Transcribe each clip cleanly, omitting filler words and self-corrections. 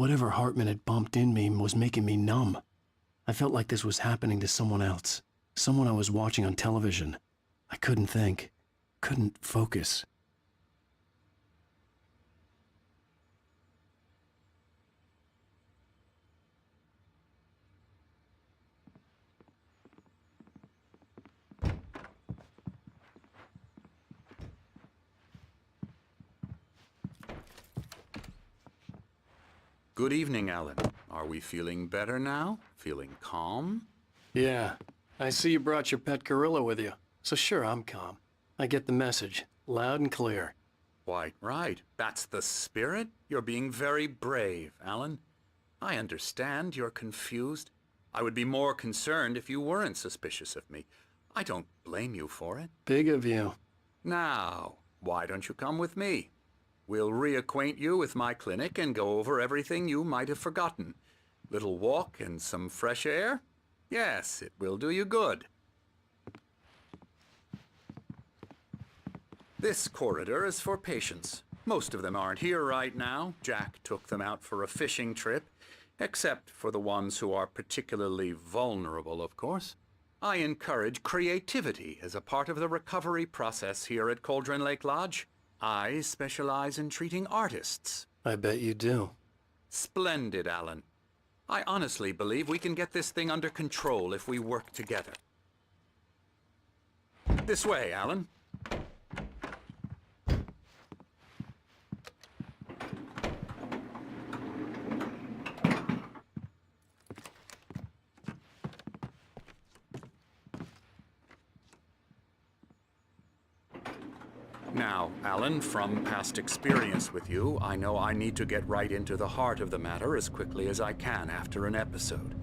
Whatever Hartman had bumped in me was making me numb. I felt like this was happening to someone else. Someone I was watching on television. I couldn't think. Couldn't focus. Good evening, Alan. Are we feeling better now? Feeling calm? Yeah. I see you brought your pet gorilla with you. So sure, I'm calm. I get the message. Loud and clear. Quite right. That's the spirit. You're being very brave, Alan. I understand you're confused. I would be more concerned if you weren't suspicious of me. I don't blame you for it. Big of you. Now, why don't you come with me? We'll reacquaint you with my clinic and go over everything you might have forgotten. Little walk and some fresh air? Yes, it will do you good. This corridor is for patients. Most of them aren't here right now. Jack took them out for a fishing trip, except for the ones who are particularly vulnerable, of course. I encourage creativity as a part of the recovery process here at Cauldron Lake Lodge. I specialize in treating artists. I bet you do. Splendid, Alan. I honestly believe we can get this thing under control if we work together. This way, Alan. Now, Alan, from past experience with you, I know I need to get right into the heart of the matter as quickly as I can after an episode.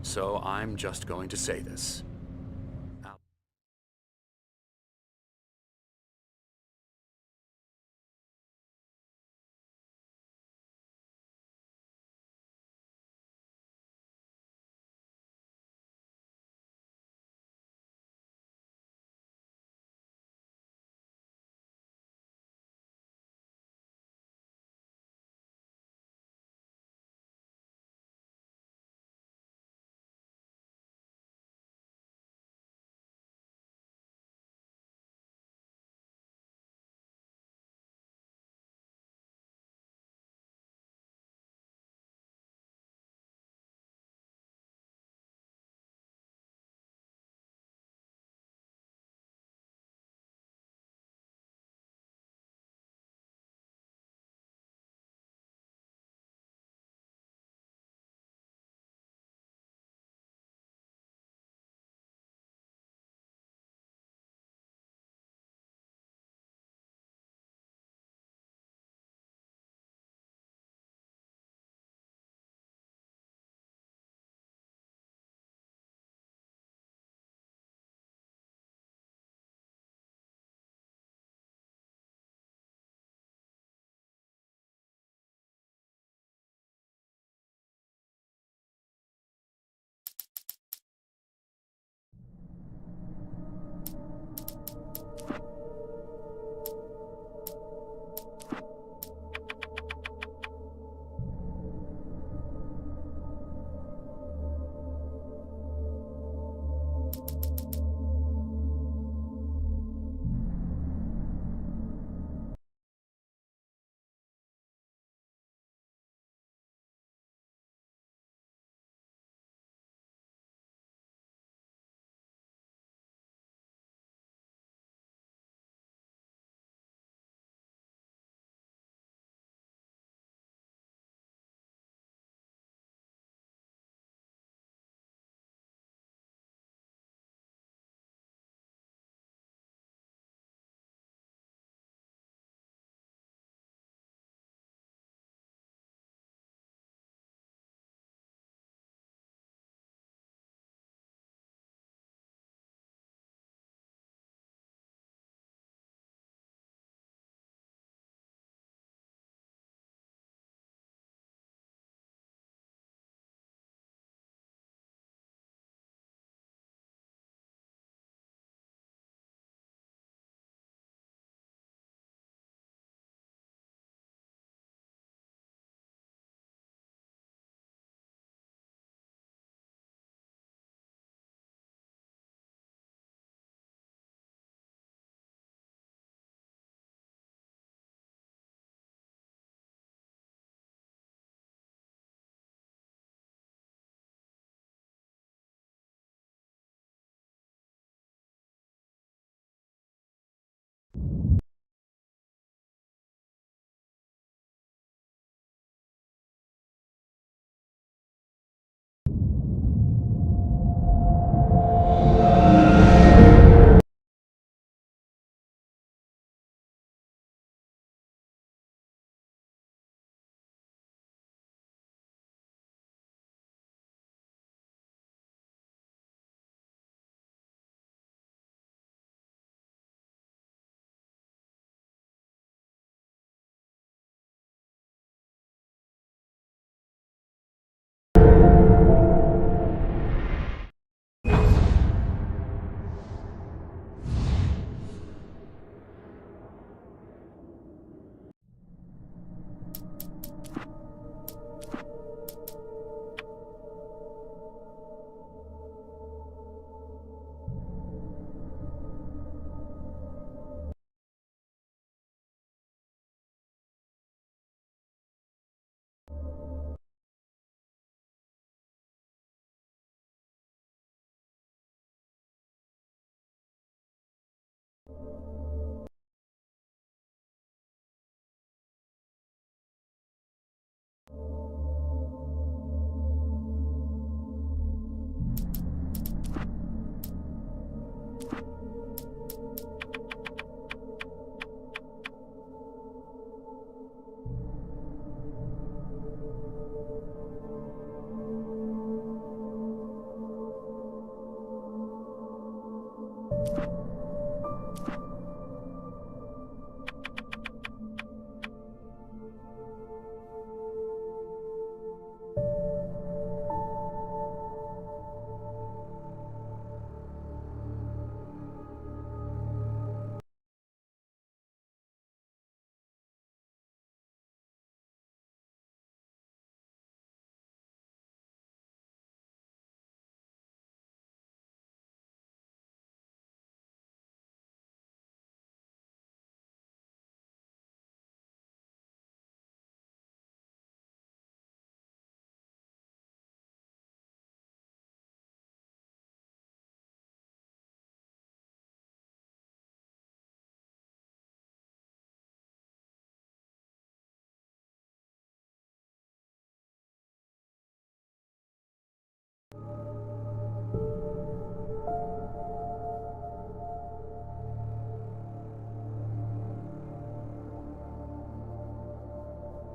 So I'm just going to say this.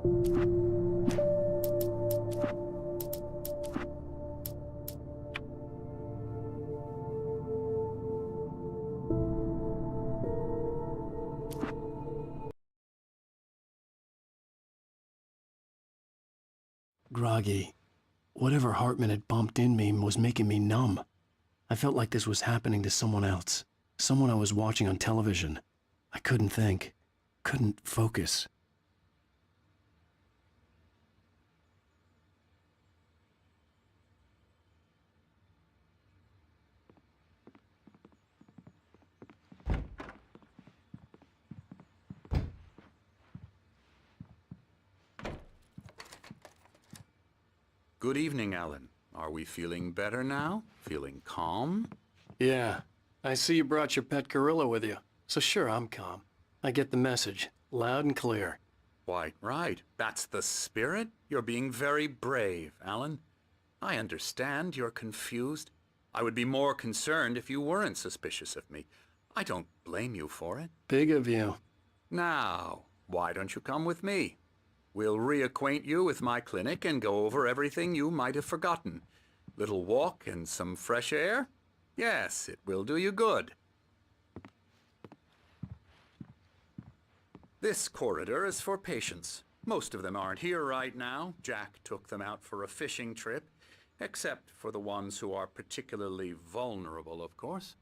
Groggy. Whatever Hartman had bumped in me was making me numb. I felt like this was happening to someone else. Someone I was watching on television. I couldn't think. Couldn't focus. Good evening, Alan. Are we feeling better now? Feeling calm? Yeah. I see you brought your pet gorilla with you. So sure, I'm calm. I get the message. Loud and clear. Quite right. That's the spirit. You're being very brave, Alan. I understand you're confused. I would be more concerned if you weren't suspicious of me. I don't blame you for it. Big of you. Now, why don't you come with me? We'll reacquaint you with my clinic and go over everything you might have forgotten. Little walk and some fresh air? Yes, it will do you good. This corridor is for patients. Most of them aren't here right now. Jack took them out for a fishing trip, except for the ones who are particularly vulnerable, of course.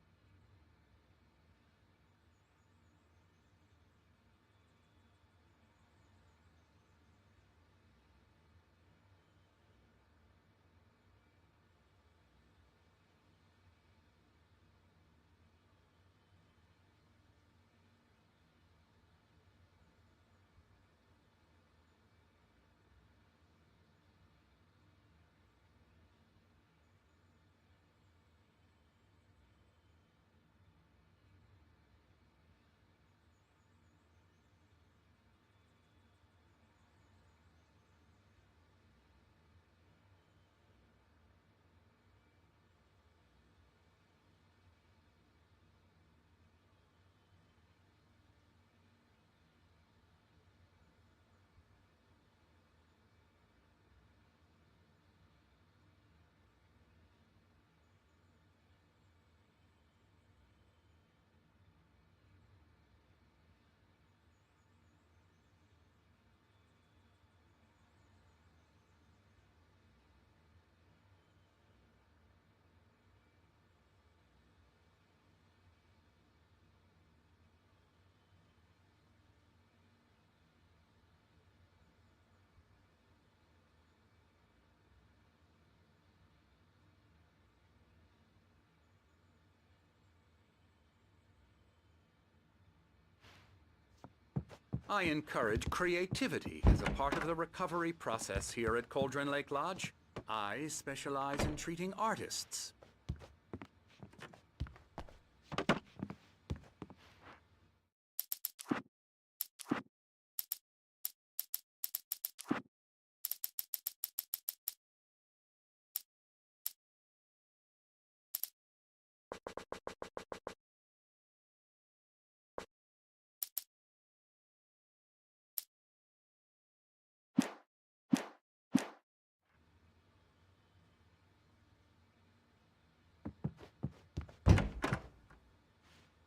I encourage creativity as a part of the recovery process here at Cauldron Lake Lodge. I specialize in treating artists.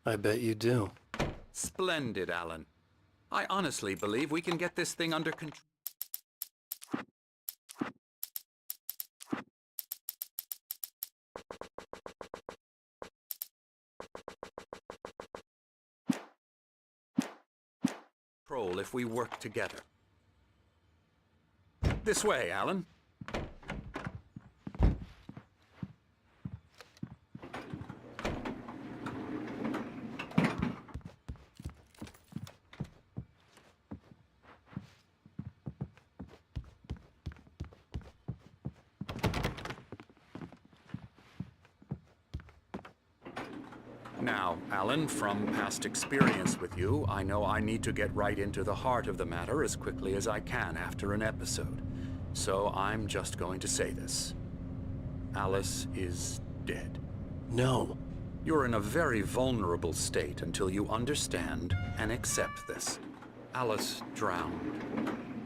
I bet you do. Splendid, Alan. I honestly believe we can get this thing under control. If we work together. This way, Alan. Now, Alan, from past experience with you, I know I need to get right into the heart of the matter as quickly as I can after an episode. So I'm just going to say this. Alice is dead. No. You're in a very vulnerable state until you understand and accept this. Alice drowned.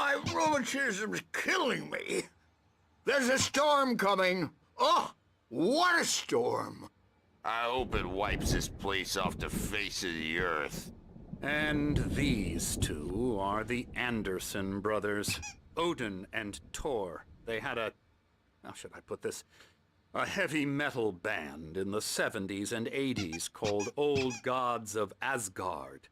My rheumatism's killing me. There's a storm coming. Oh, what a storm. I hope it wipes this place off the face of the earth. And these two are the Anderson brothers, Odin and Thor. They had how should I put this? A heavy metal band in the 70s and 80s called Old Gods of Asgard.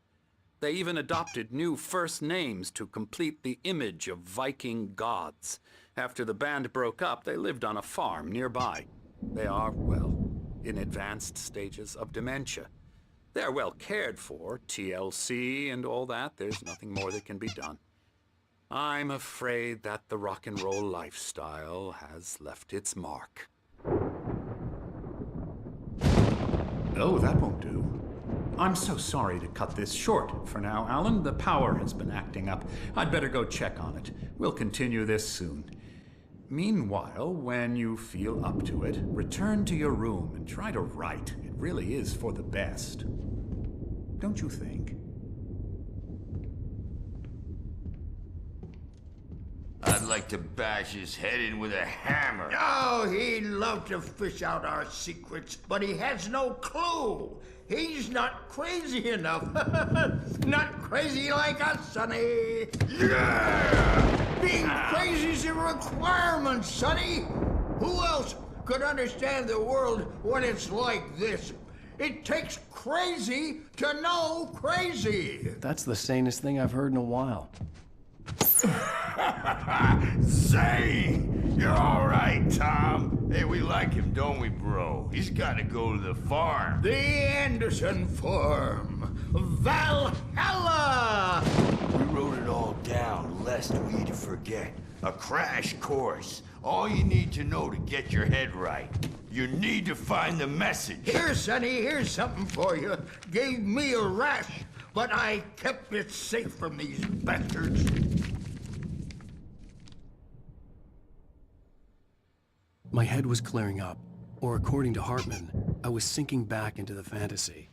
They even adopted new first names to complete the image of Viking gods. After the band broke up, they lived on a farm nearby. They are, well, in advanced stages of dementia. They're well cared for, TLC and all that. There's nothing more that can be done. I'm afraid that the rock and roll lifestyle has left its mark. Oh, that won't do. I'm so sorry to cut this short for now, Alan. The power has been acting up. I'd better go check on it. We'll continue this soon. Meanwhile, when you feel up to it, return to your room and try to write. It really is for the best. Don't you think? I'd like to bash his head in with a hammer. Oh, he'd love to fish out our secrets, but he has no clue. He's not crazy enough. Not crazy like us, Sonny. Yeah! Being crazy's a requirement, Sonny. Who else could understand the world when it's like this? It takes crazy to know crazy. That's the sanest thing I've heard in a while. Zane! You're all right, Tom. Hey, we like him, don't we, bro? He's got to go to the farm. The Anderson Farm. Valhalla! We wrote it all down, lest we forget. A crash course. All you need to know to get your head right. You need to find the message. Here, Sonny, here's something for you. Gave me a rash, but I kept it safe from these bastards. My head was clearing up, or according to Hartman, I was sinking back into the fantasy.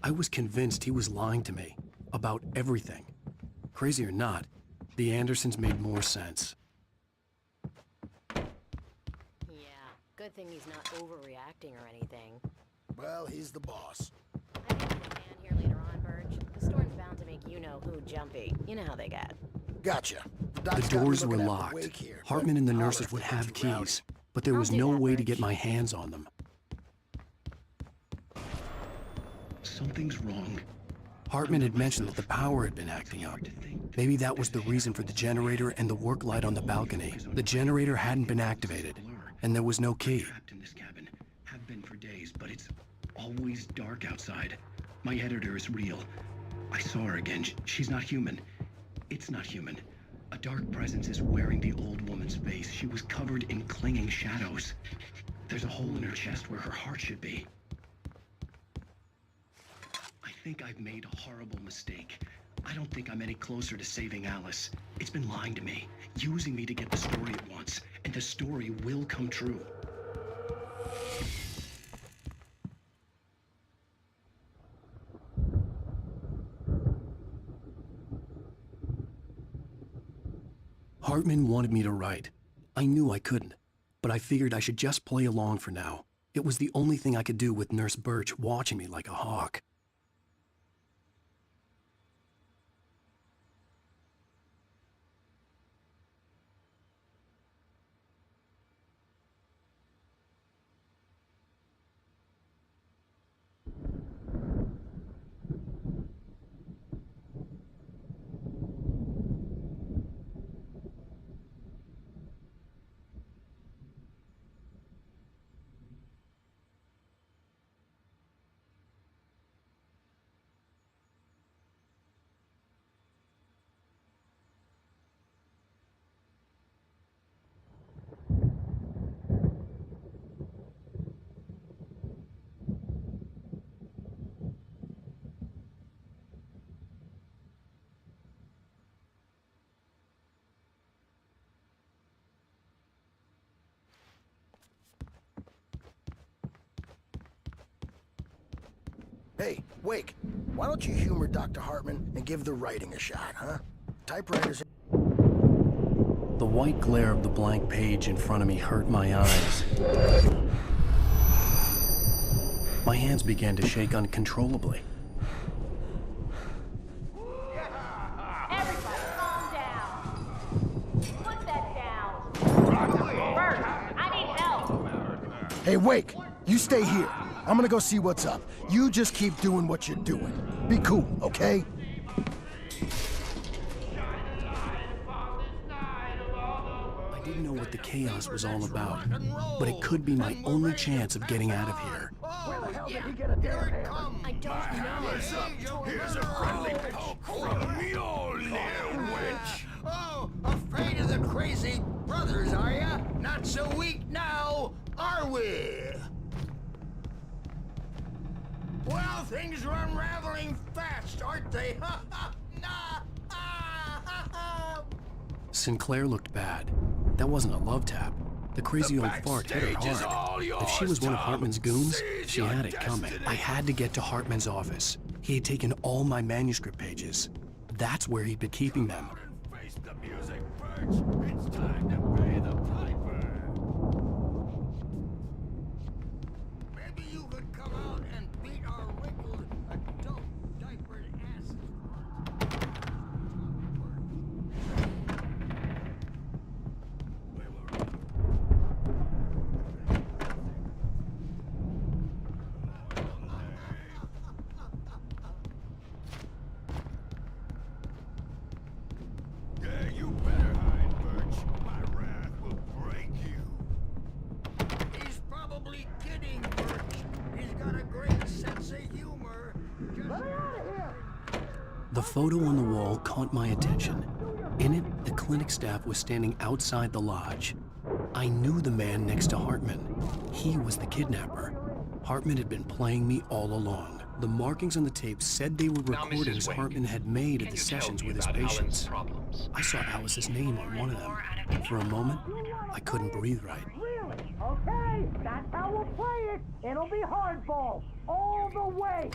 I was convinced he was lying to me about everything. Crazy or not, the Andersons made more sense. Yeah, good thing he's not overreacting or anything. Well, he's the boss. I think we'll land here later on, Birch. The storm's bound to make you-know-who jumpy. You know how they get. Gotcha. The doors were locked. Hartman and the nurses would have keys, but there was no way to get my hands on them. Something's wrong. Hartman had mentioned that the power had been acting up. Maybe that was the reason for the generator and the work light on the balcony. The generator hadn't been activated, and there was no key. Trapped in this cabin. Have been for days, but it's always dark outside. My editor is real. I saw her again. She's not human. It's not human. A dark presence is wearing the old woman's face. She was covered in clinging shadows. There's a hole in her chest where her heart should be. I think I've made a horrible mistake. I don't think I'm any closer to saving Alice. It's been lying to me, using me to get the story it wants, and the story will come true. Hartman wanted me to write. I knew I couldn't, but I figured I should just play along for now. It was the only thing I could do with Nurse Birch watching me like a hawk. Hey, Wake, why don't you humor Dr. Hartman and give the writing a shot, huh? Typewriters... white glare of the blank page in front of me hurt my eyes. My hands began to shake uncontrollably. Everybody, calm down. Put that down. Bert, I need help. Hey, Wake, you stay here. I'm gonna go see what's up. You just keep doing what you're doing. Be cool, okay? I didn't know what the chaos was all about, but it could be my only chance of getting out of here. Where the hell did he get a damn hammer? I don't know. Here's a friendly poke from Mjolnir, witch. Oh, afraid of the crazy brothers, are ya? Not so weak now, are we? Well, things are unraveling fast, aren't they? Ha ha! Nah! Ah, ha, ha. Sinclair looked bad. That wasn't a love tap. The crazy old fart hit her hard. If she was one of Hartman's goons, she had it coming. I had to get to Hartman's office. He had taken all my manuscript pages. That's where he'd been keeping them. Face the music, Birch. It's time to pay the piper. Maybe you could come out and beat our wrinkled adult diapered asses. Yeah, you better hide, Birch. My wrath will break you. He's probably kidding, Birch. He's got a great sense of humor. Just... Let me out of here! The photo on the wall caught my attention. In it, the clinic staff was standing outside the lodge. I knew the man next to Hartman. He was the kidnapper. Hartman had been playing me all along. The markings on the tape said they were recordings Hartman had made at the sessions with his patients. I saw Alice's name on one of them, and for a moment, I couldn't breathe right. Really? Okay, that's how we'll play it. It'll be hardball all the way.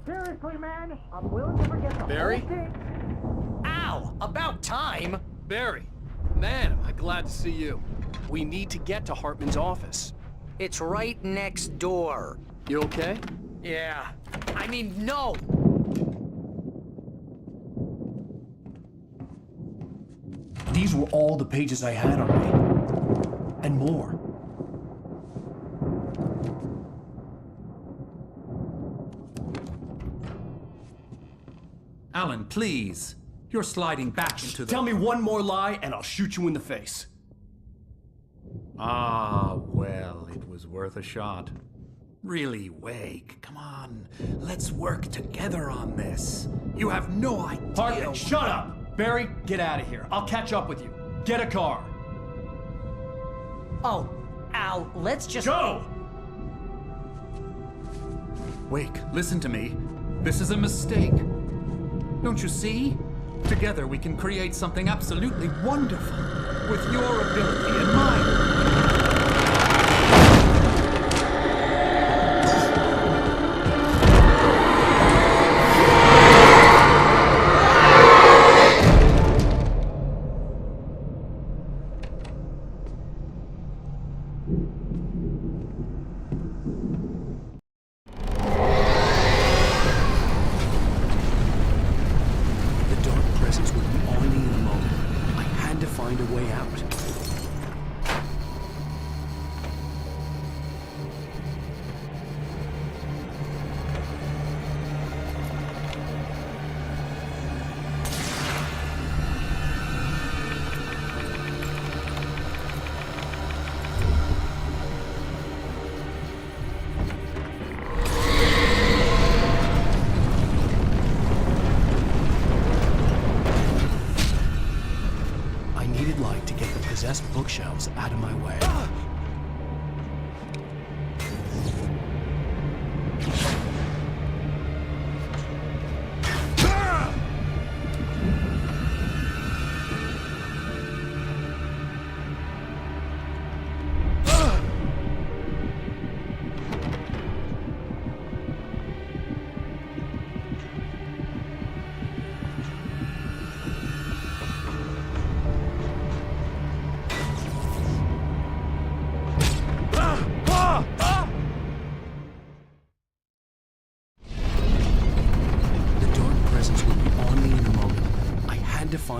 Seriously, man, I'm willing to forget the Barry? whole thing. Ow! About time! Barry, man, am I glad to see you. We need to get to Hartman's office. It's right next door. You okay? Yeah. I mean, no! These were all the pages I had on me. And more. Alan, please. You're sliding back into the... Tell me one more lie and I'll shoot you in the face. Ah, well, it was worth a shot. Really, Wake, come on. Let's work together on this. You have no idea... Hartman, shut up! Barry, get out of here. I'll catch up with you. Get a car. Oh, Al, let's just... Go! Wake, listen to me. This is a mistake. Don't you see? Together we can create something absolutely wonderful. With your ability and mine. The dark presence would be on me in a moment. I had to find a way out.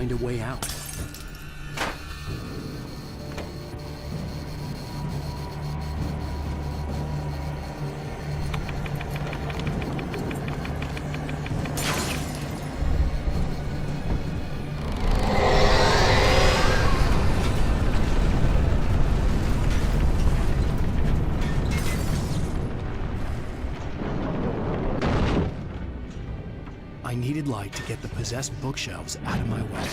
find a way out. I needed light to get the possessed bookshelves out of my way.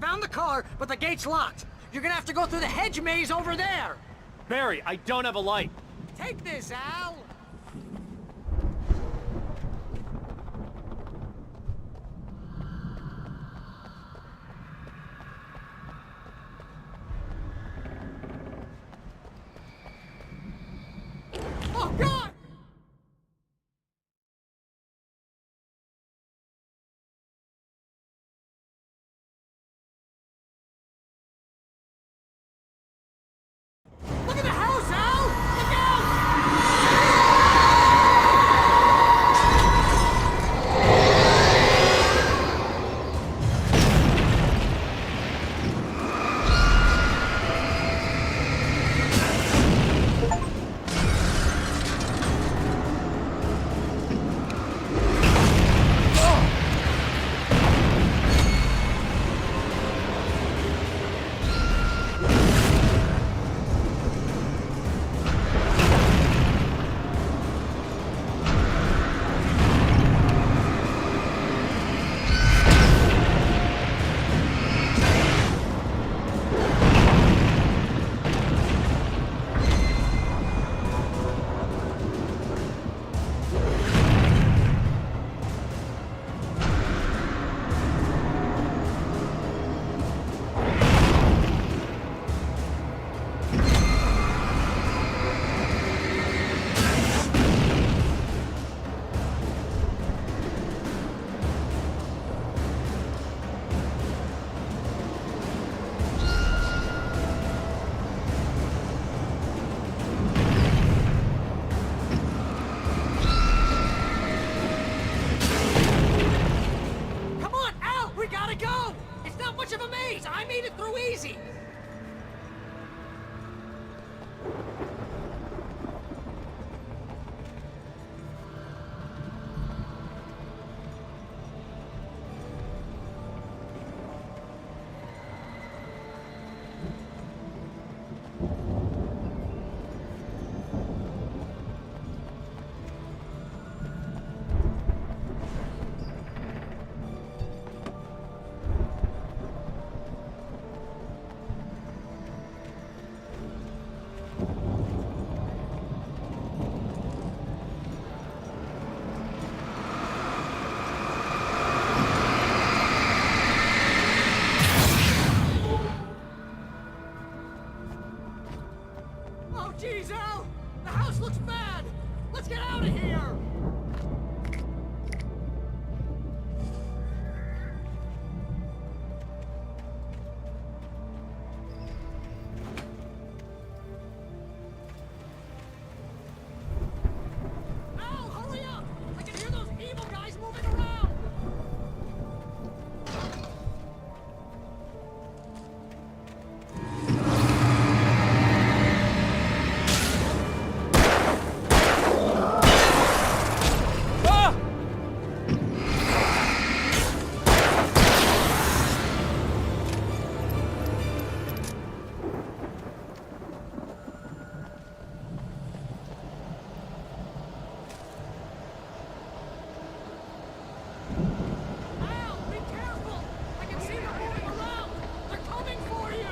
Found the car, but the gate's locked. You're gonna have to go through the hedge maze over there. Barry, I don't have a light. Take this, Al. Oh, God! Look at the house, Al! Look out! Oh, geez, Al! The house looks bad! Let's get out of here! Al, hurry up! I can hear those evil guys moving around! Al, be careful! I can see them moving around! They're coming for you!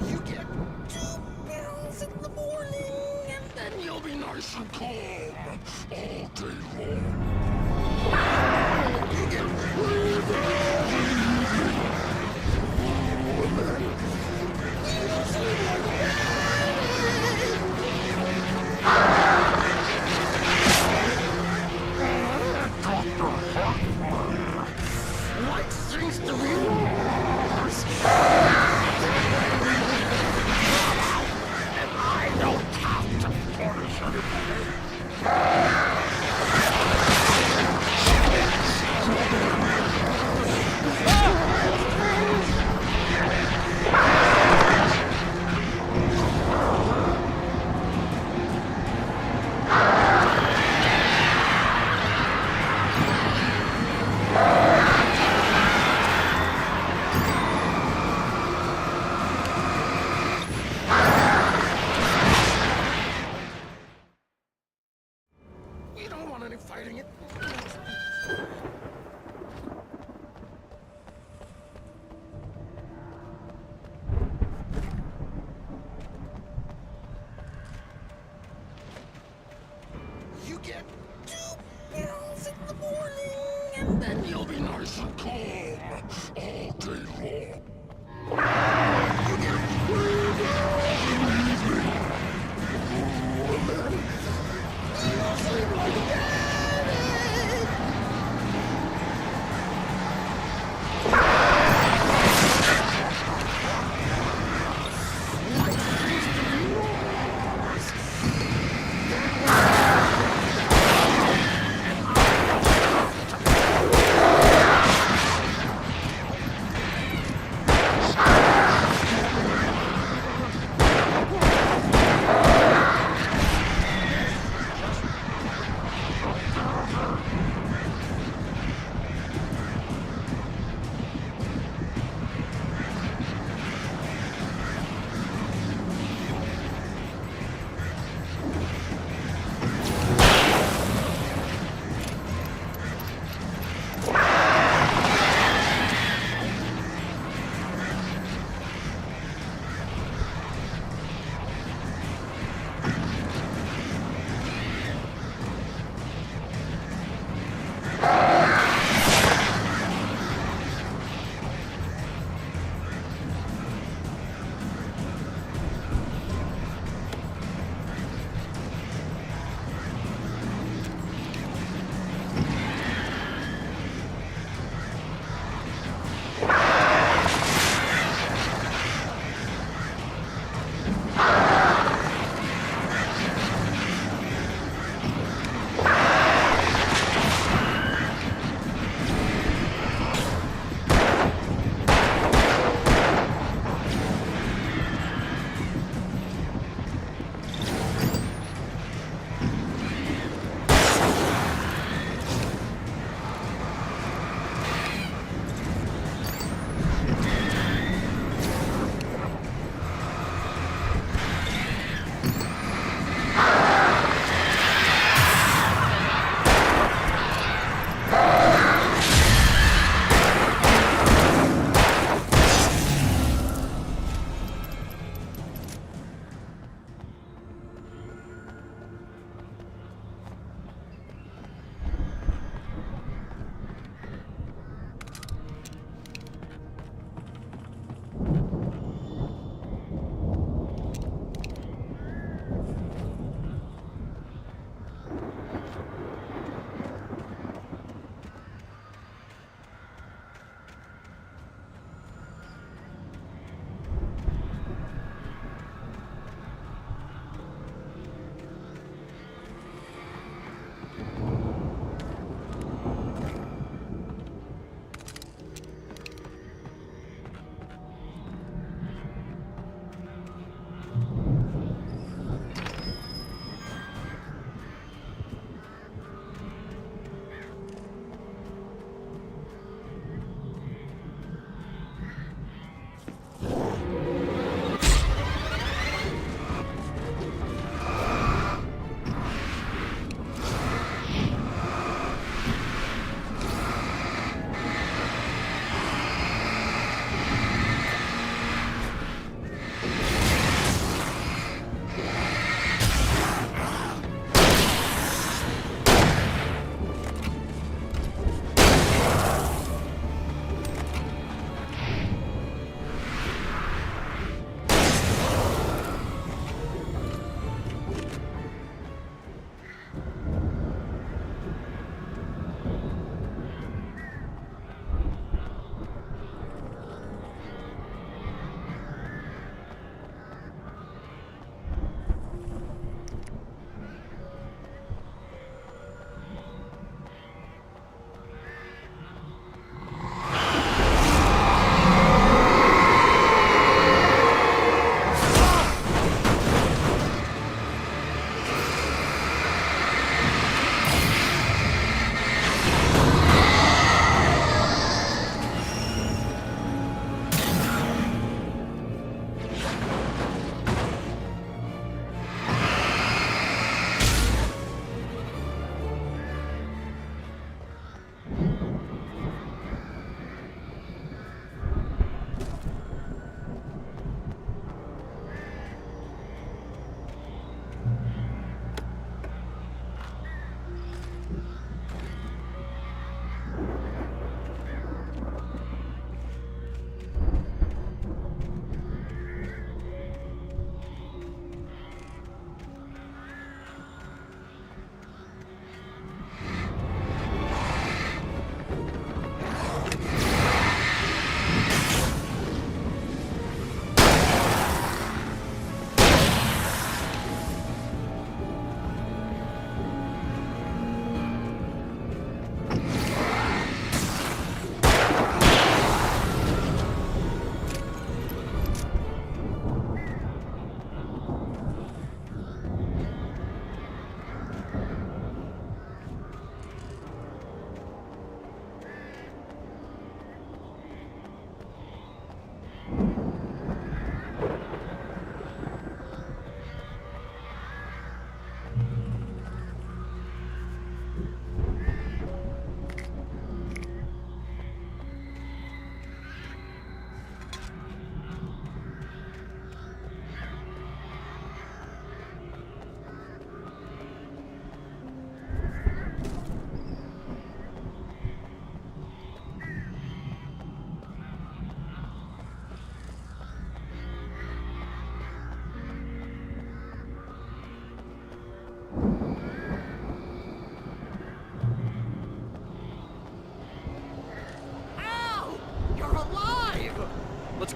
You get 2 pills in the morning, and then you'll be nice and calm all day long. You get likes things to be worse. And I don't have to punish anybody. We don't want any fighting. You get 2 pills in the morning, and then you'll be nice and calm all day long. You get 3 pills in the evening, and then you'll sleep like a baby.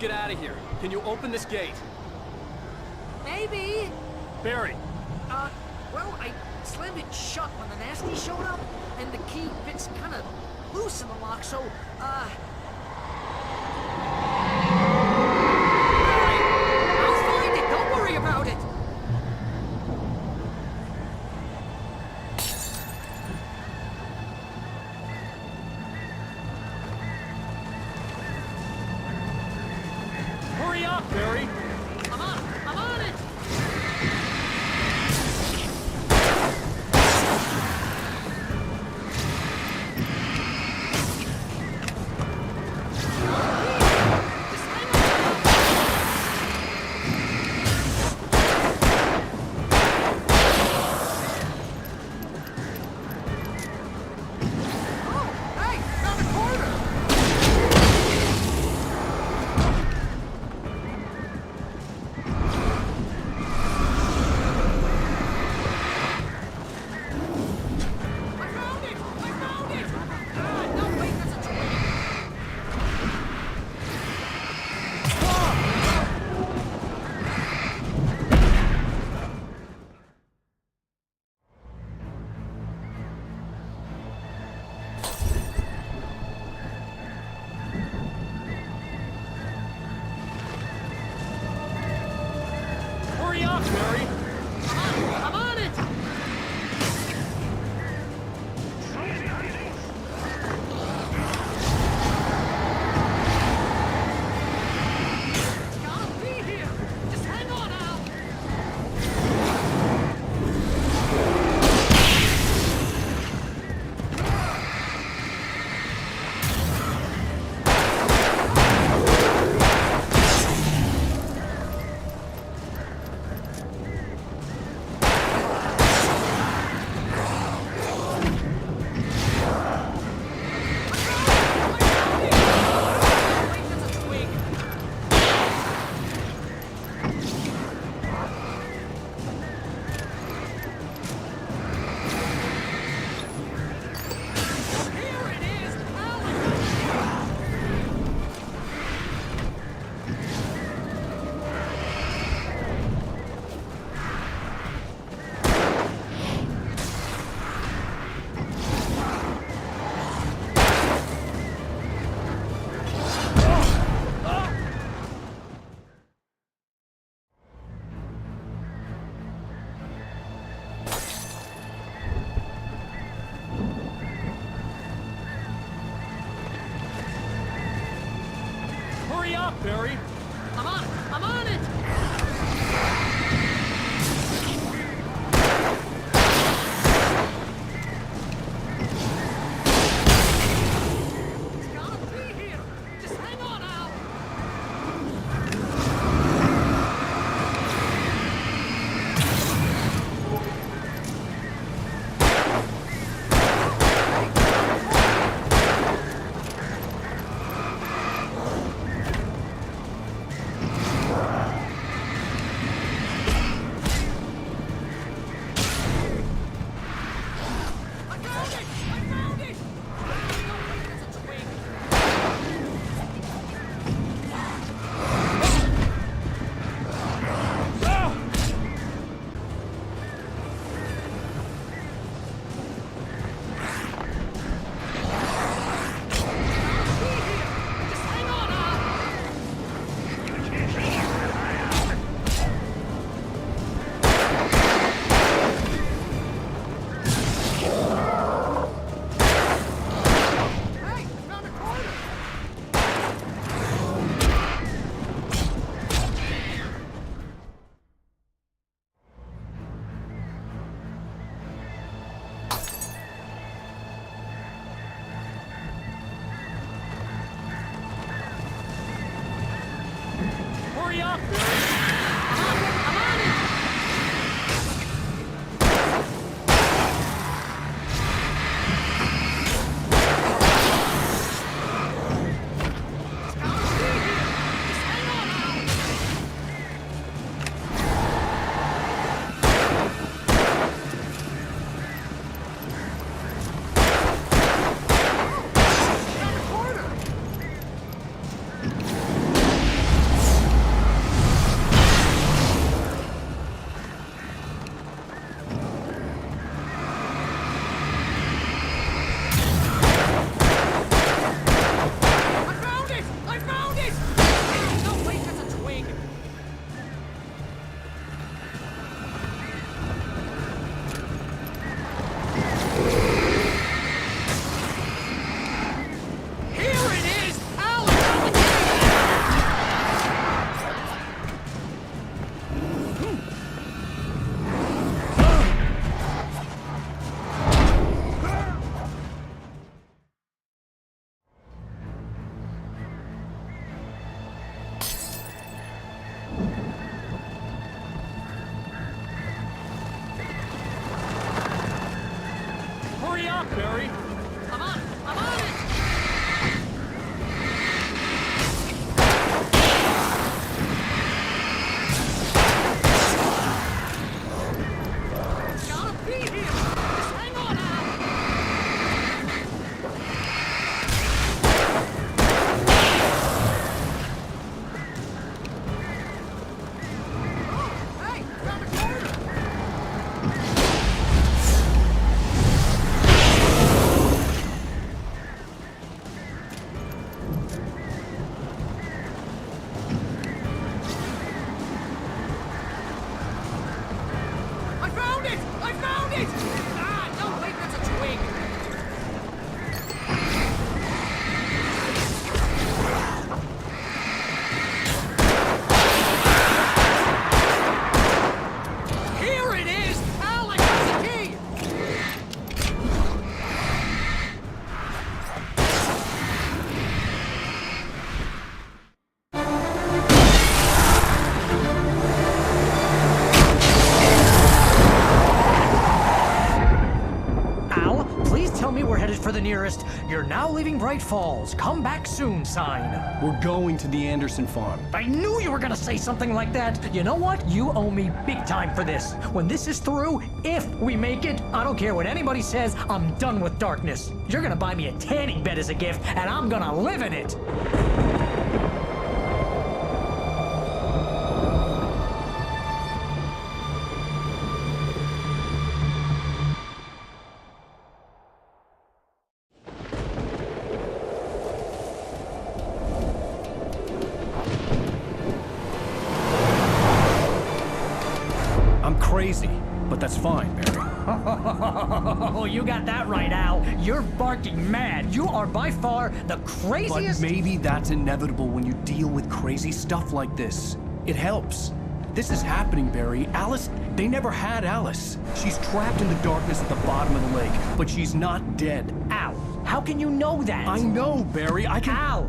get out of here. Can you open this gate? Maybe. Barry, Well, I slammed it shut when the nasty showed up, and the key fits kind of loose in the lock, so, Alright, I'll find it. Don't worry about it. hurry up, Barry! I'm on it. Hey, found a corner. I found it! Ah, no, wait, that's a twig. Hurry up, Barry! I'm on it! It's gotta be here! Just hang on, Al! Wait, that's a twig. Here it is! Alan! Hurry up, Barry! I'm on it! It's gotta be here! Just hang on, Al! up, Barry! I'm on it! I'm on it! Gotta be here! Just hang on, Al! Oh, hey! Found a corner! I found it! I found it! Ah, no, wait, that's a twig. Here it is! Al, I got the key! Al, please tell me we're headed for the nearest "You're now leaving Bright Falls. Come back soon" sign. We're going to the Anderson farm. I knew you were gonna say something like that. You know what? You owe me big time for this. When this is through, if we make it, I don't care what anybody says, I'm done with darkness. You're gonna buy me a tanning bed as a gift, and I'm gonna live in it. I'm crazy, but that's fine, Barry. Oh, you got that right, Al. You're barking mad. You are by far the But craziest. maybe that's inevitable when you deal with crazy stuff like this. It helps. This is happening, Barry. Alice, they never had Alice. She's trapped in the darkness at the bottom of the lake, but she's not dead. Al, how can you know that? I know, Barry. I can. Al,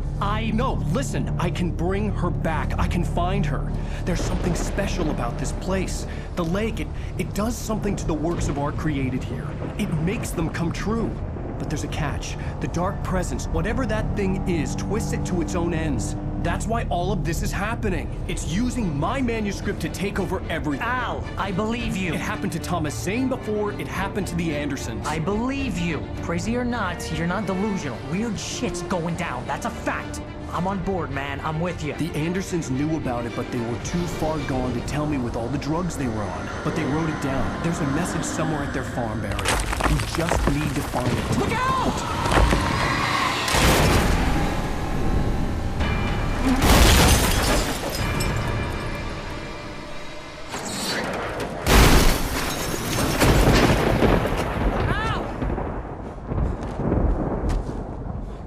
No, listen. I can bring her back. I can find her. There's something special about this place. The lake, it does something to the works of art created here. It makes them come true. But there's a catch. The dark presence, whatever that thing is, twists it to its own ends. That's why all of this is happening. It's using my manuscript to take over everything. Al, I believe you. It happened to Thomas Zane before, it happened to the Andersons. I believe you. Crazy or not, you're not delusional. Weird shit's going down. That's a fact. I'm on board, man. I'm with you. The Andersons knew about it, but they were too far gone to tell me with all the drugs they were on. But they wrote it down. There's a message somewhere at their farm, Barry. You just need to find it. Look out!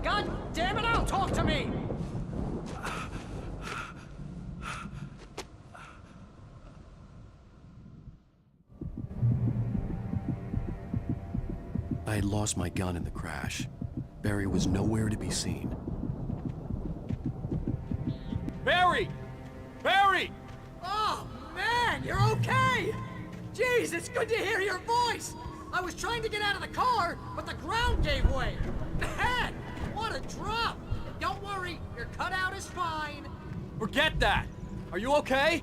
God damn it, Al, talk to me! I had lost my gun in the crash. Barry was nowhere to be seen. Barry! Barry! Oh, man, you're okay! Jeez, it's good to hear your voice! I was trying to get out of the car, but the ground gave way. Man, what a drop! Don't worry, your cutout is fine. Forget that! Are you okay?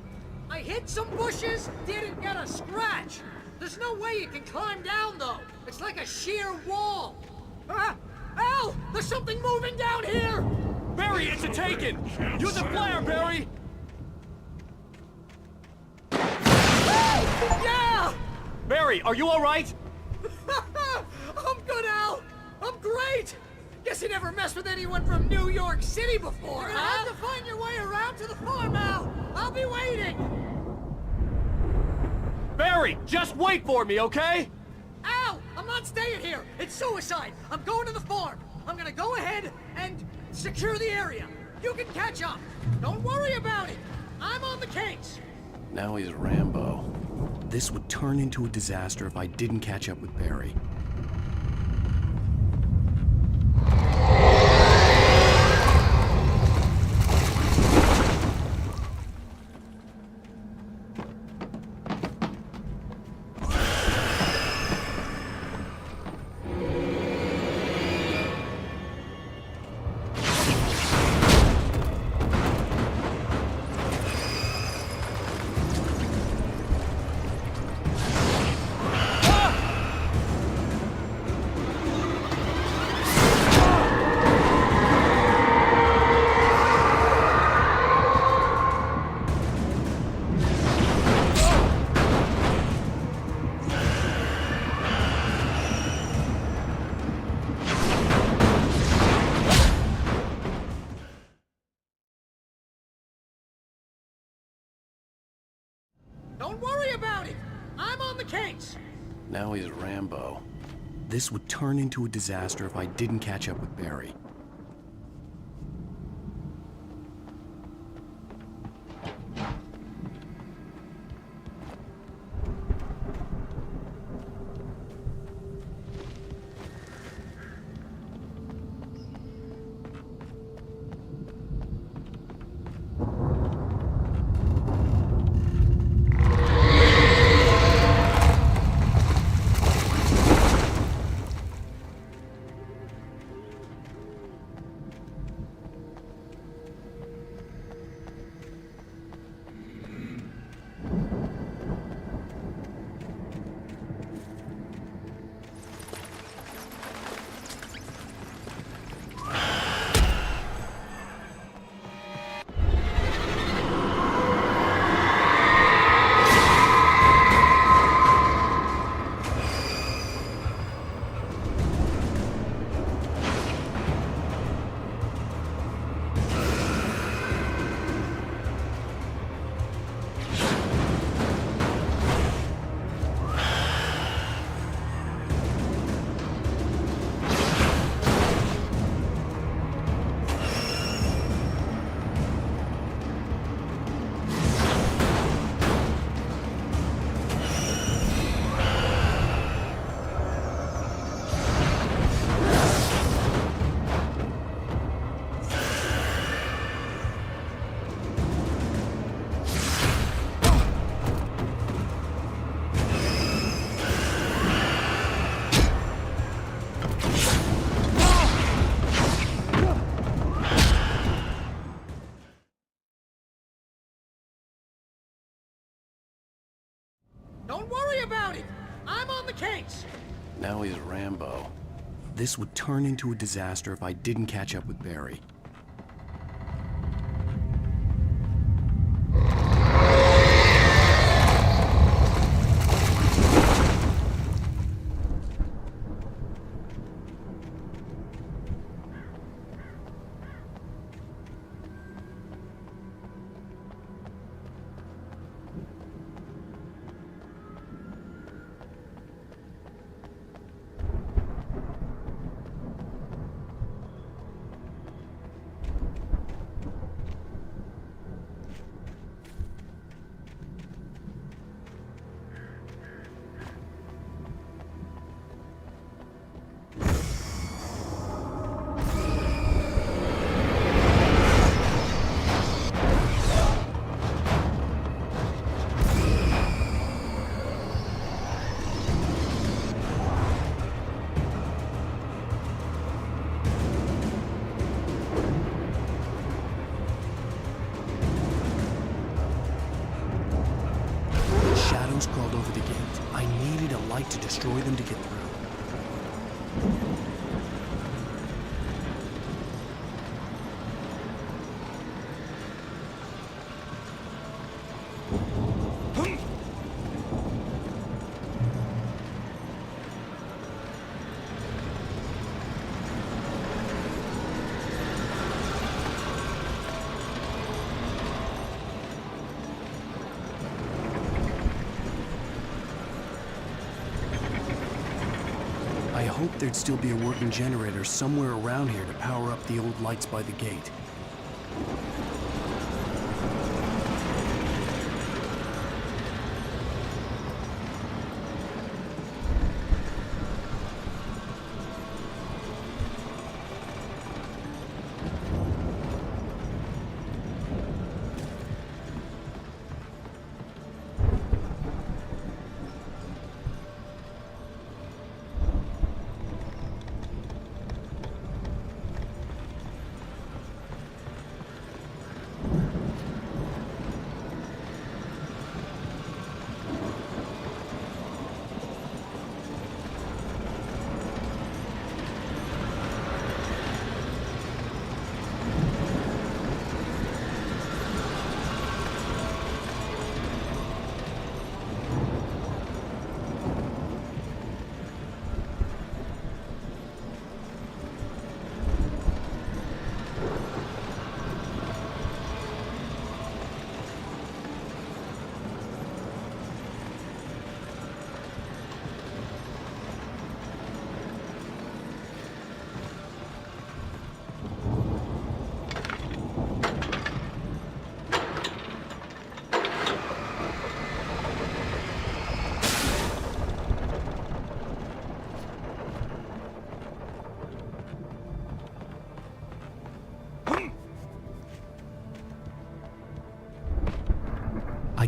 I hit some bushes, didn't get a scratch. There's no way you can climb down, though. It's like a sheer wall. Ah! Al! There's something moving down here! Barry, it's a taken! Use a flare, Barry! Yeah! Barry, are you alright? I'm good, Al! I'm great! Guess you never messed with anyone from New York City before, You're gonna have to find your way around to the farm, Al! I'll be waiting! Barry, just wait for me, okay? Al! I'm not staying here! It's suicide! I'm going to the farm! I'm gonna go ahead and secure the area! You can catch up! Don't worry about it! I'm on the case! Now he's Rambo. This would turn into a disaster if I didn't catch up with Barry. on the case! Now he's Rambo. This would turn into a disaster if I didn't catch up with Barry. Don't worry about it! I'm on the case! Now he's Rambo. This would turn into a disaster if I didn't catch up with Barry. Shadows crawled over the gate. I needed a light to destroy them to get through. I hoped there'd still be a working generator somewhere around here to power up the old lights by the gate.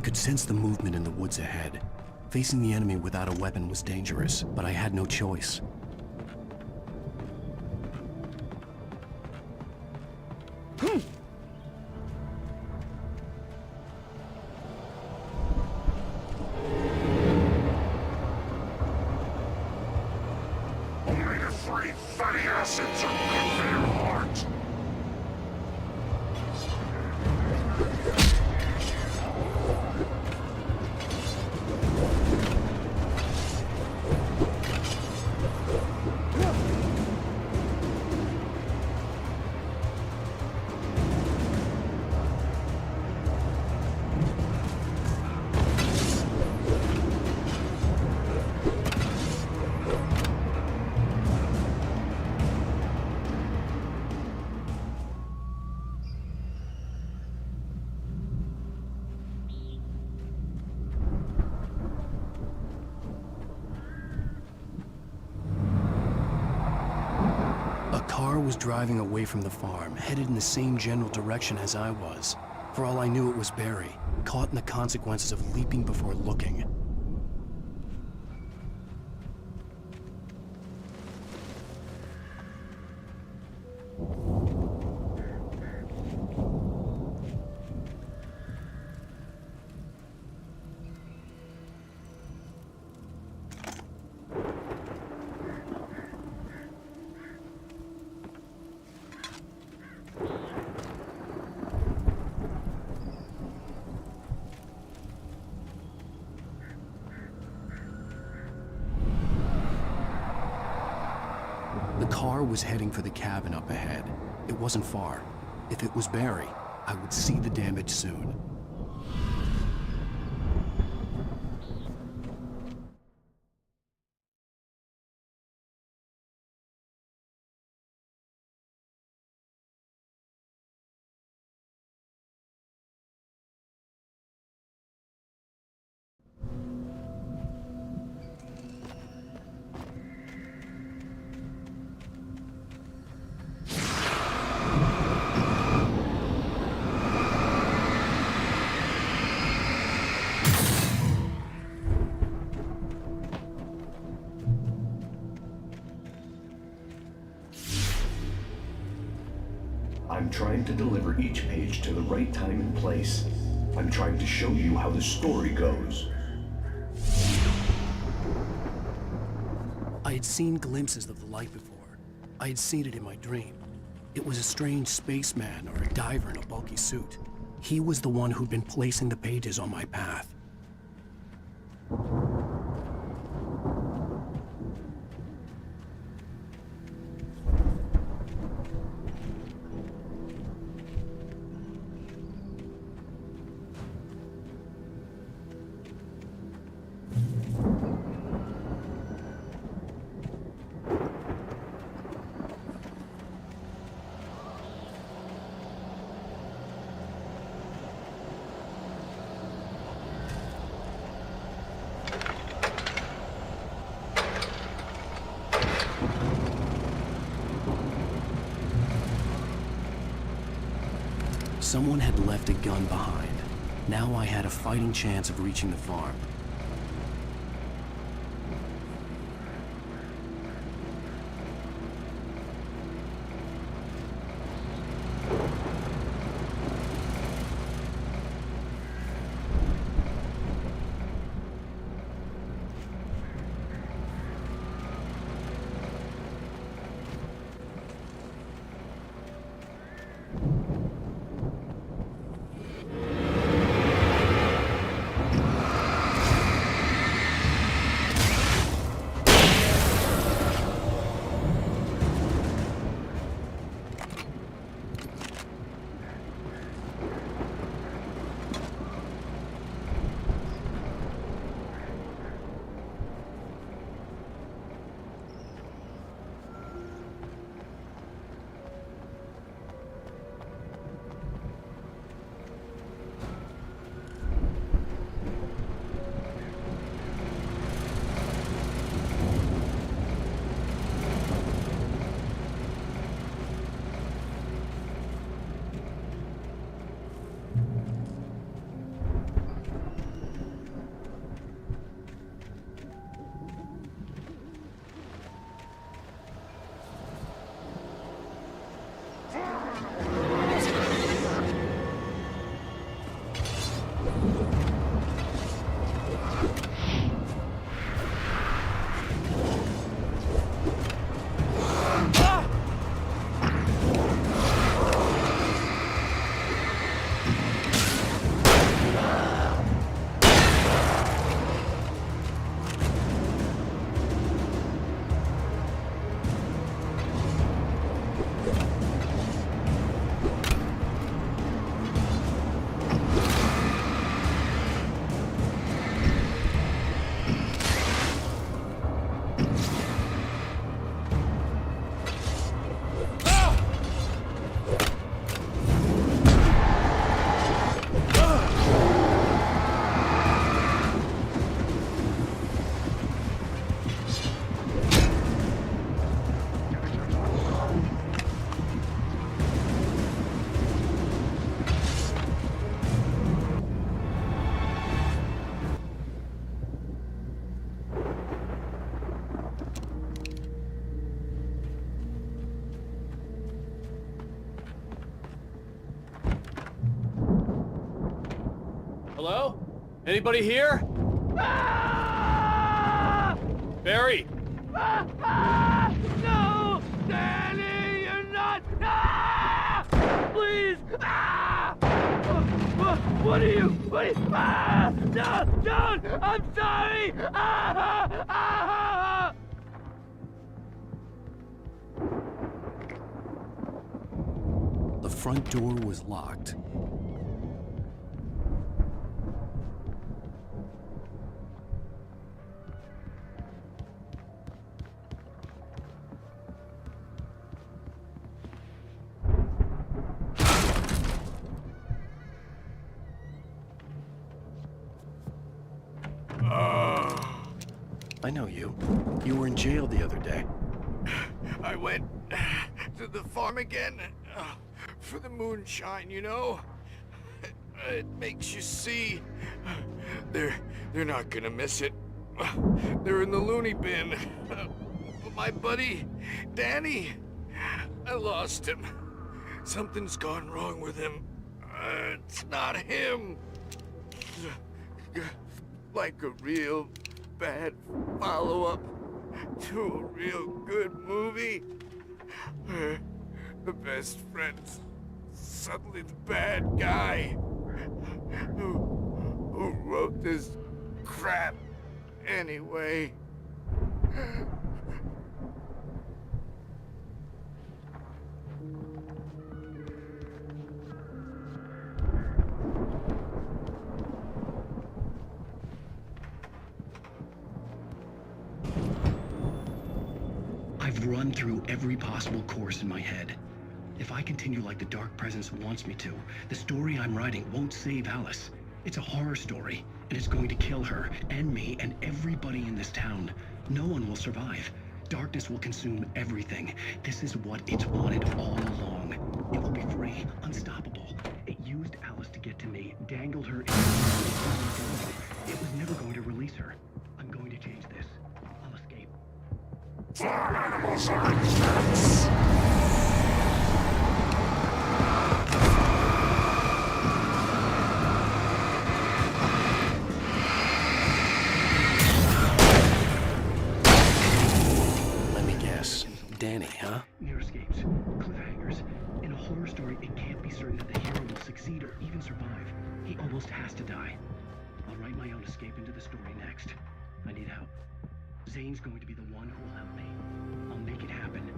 could sense the movement in the woods ahead. Facing the enemy without a weapon was dangerous, but I had no choice. Omega-3 fatty acids are good for your heart. Was driving away from the farm, headed in the same general direction as I was. For all I knew, it was Barry, caught in the consequences of leaping before looking. The car was heading for the cabin up ahead. It wasn't far. If it was Barry, I would see the damage soon. I'm trying to deliver each page to the right time and place. I'm trying to show you how the story goes. I had seen glimpses of the light before. I had seen it in my dream. It was a strange spaceman or a diver in a bulky suit. He was the one who'd been placing the pages on my path. Someone had left a gun behind. Now I had a fighting chance of reaching the farm. Anybody here? Barry! No! Danny, you're not! Please! What are you? Don't! I'm sorry! The front door was locked. I know you. You were in jail the other day. I went to the farm again for the moonshine, you know? It makes you see. They're not gonna miss it. They're in the loony bin. But my buddy, Danny, I lost him. Something's gone wrong with him. It's not him. Like a real bad follow-up to a real good movie where the best friend's suddenly the bad guy who wrote this crap anyway. I've run through every possible course in my head. If I continue like the Dark Presence wants me to, the story I'm writing won't save Alice. It's a horror story, and it's going to kill her, and me, and everybody in this town. No one will survive. Darkness will consume everything. This is what it's wanted all along. It will be free, unstoppable. It used Alice to get to me, dangled her in the It was never going to release her. I'm going to change this. I'll escape. Farm animals are in defense. Danny, huh? Near escapes, cliffhangers. In a horror story, it can't be certain that the hero will succeed or even survive. He almost has to die. I'll write my own escape into the story next. I need help. Zane's going to be the one who will help me. I'll make it happen.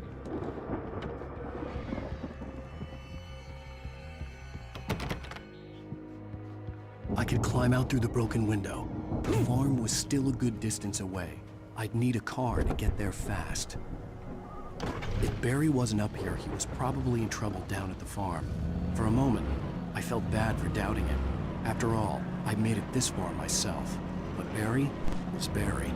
I could climb out through the broken window. The farm was still a good distance away. I'd need a car to get there fast. If Barry wasn't up here, he was probably in trouble down at the farm. For a moment, I felt bad for doubting him. After all, I made it this far myself. But Barry was Barry.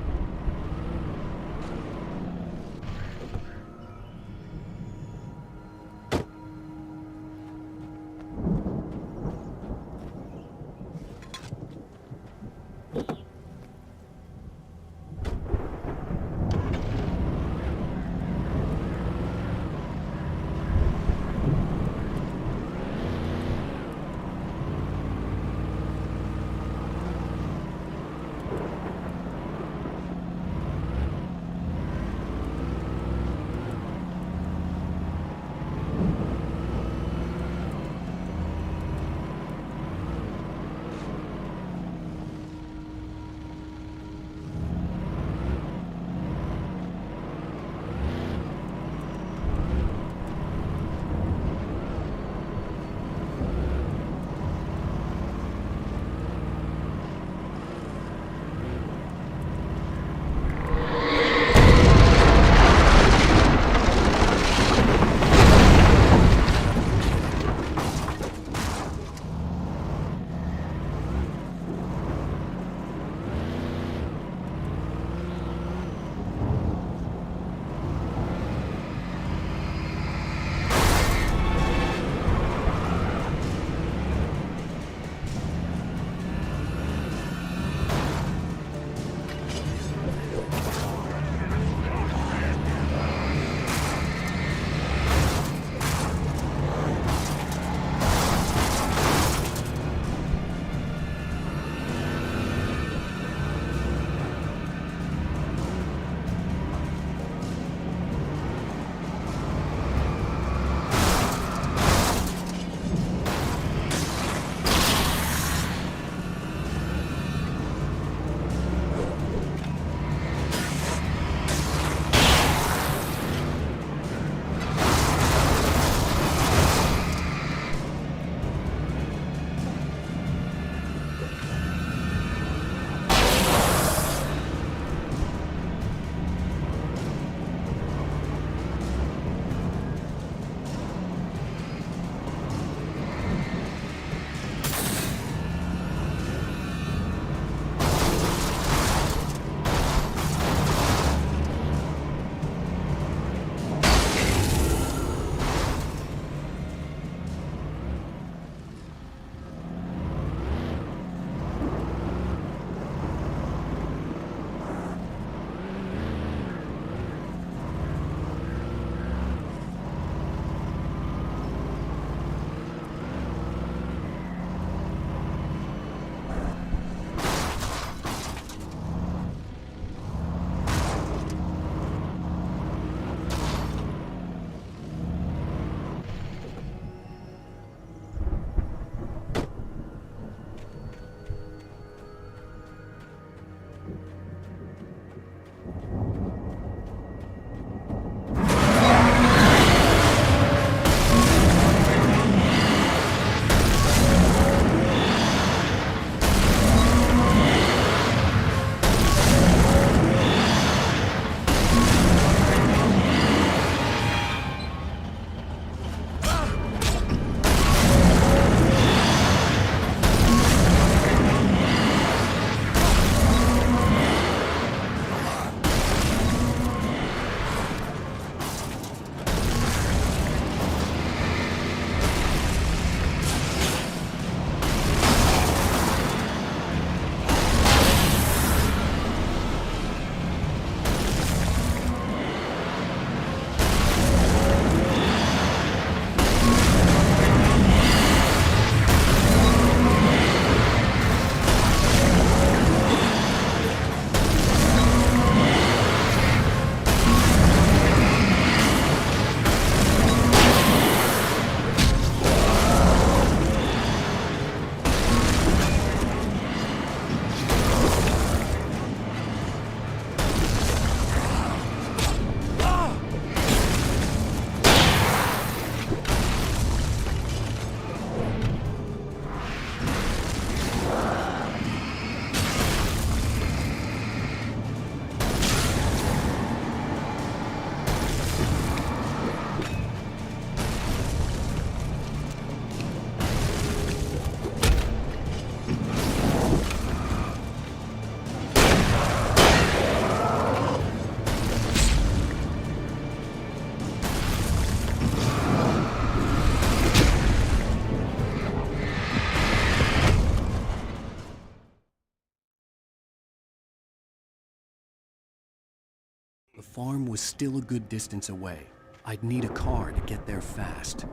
farm was still a good distance away. I'd need a car to get there fast.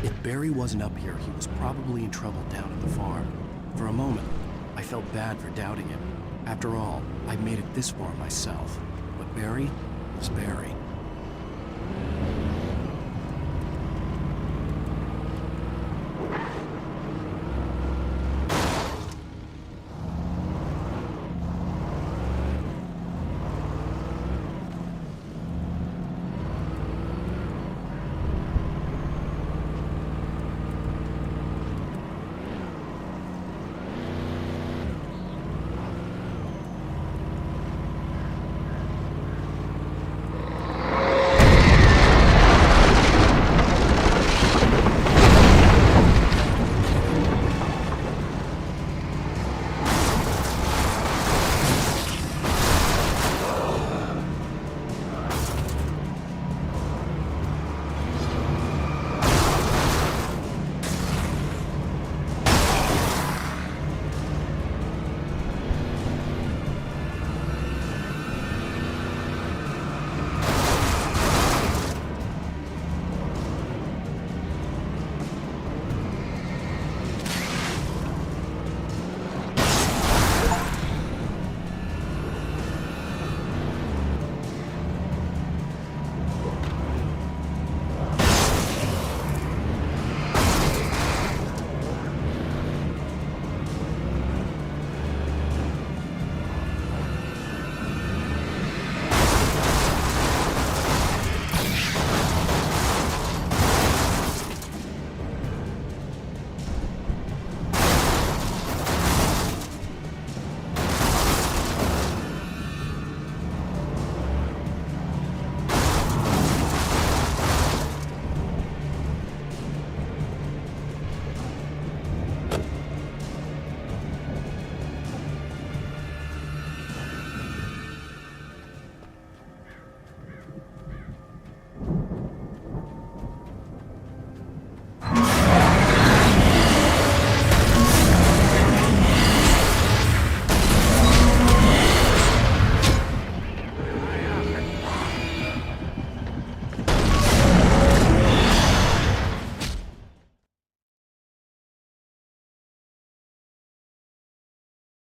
If Barry wasn't up here, he was probably in trouble down at the farm. For a moment, I felt bad for doubting him. After all, I made it this far myself. But Barry was Barry.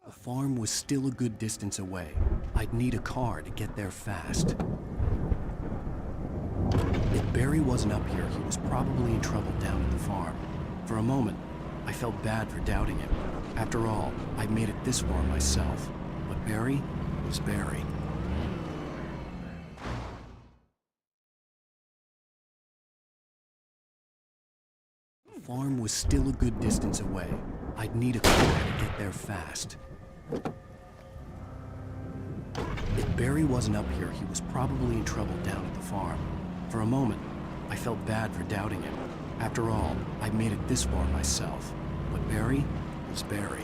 The farm was still a good distance away. I'd need a car to get there fast. If Barry wasn't up here, he was probably in trouble down at the farm. For a moment, I felt bad for doubting him. After all, I made it this far myself. But Barry was Barry. The farm was still a good distance away. I'd need a car to get there fast. If Barry wasn't up here, he was probably in trouble down at the farm. For a moment, I felt bad for doubting him. After all, I made it this far myself. But Barry was Barry.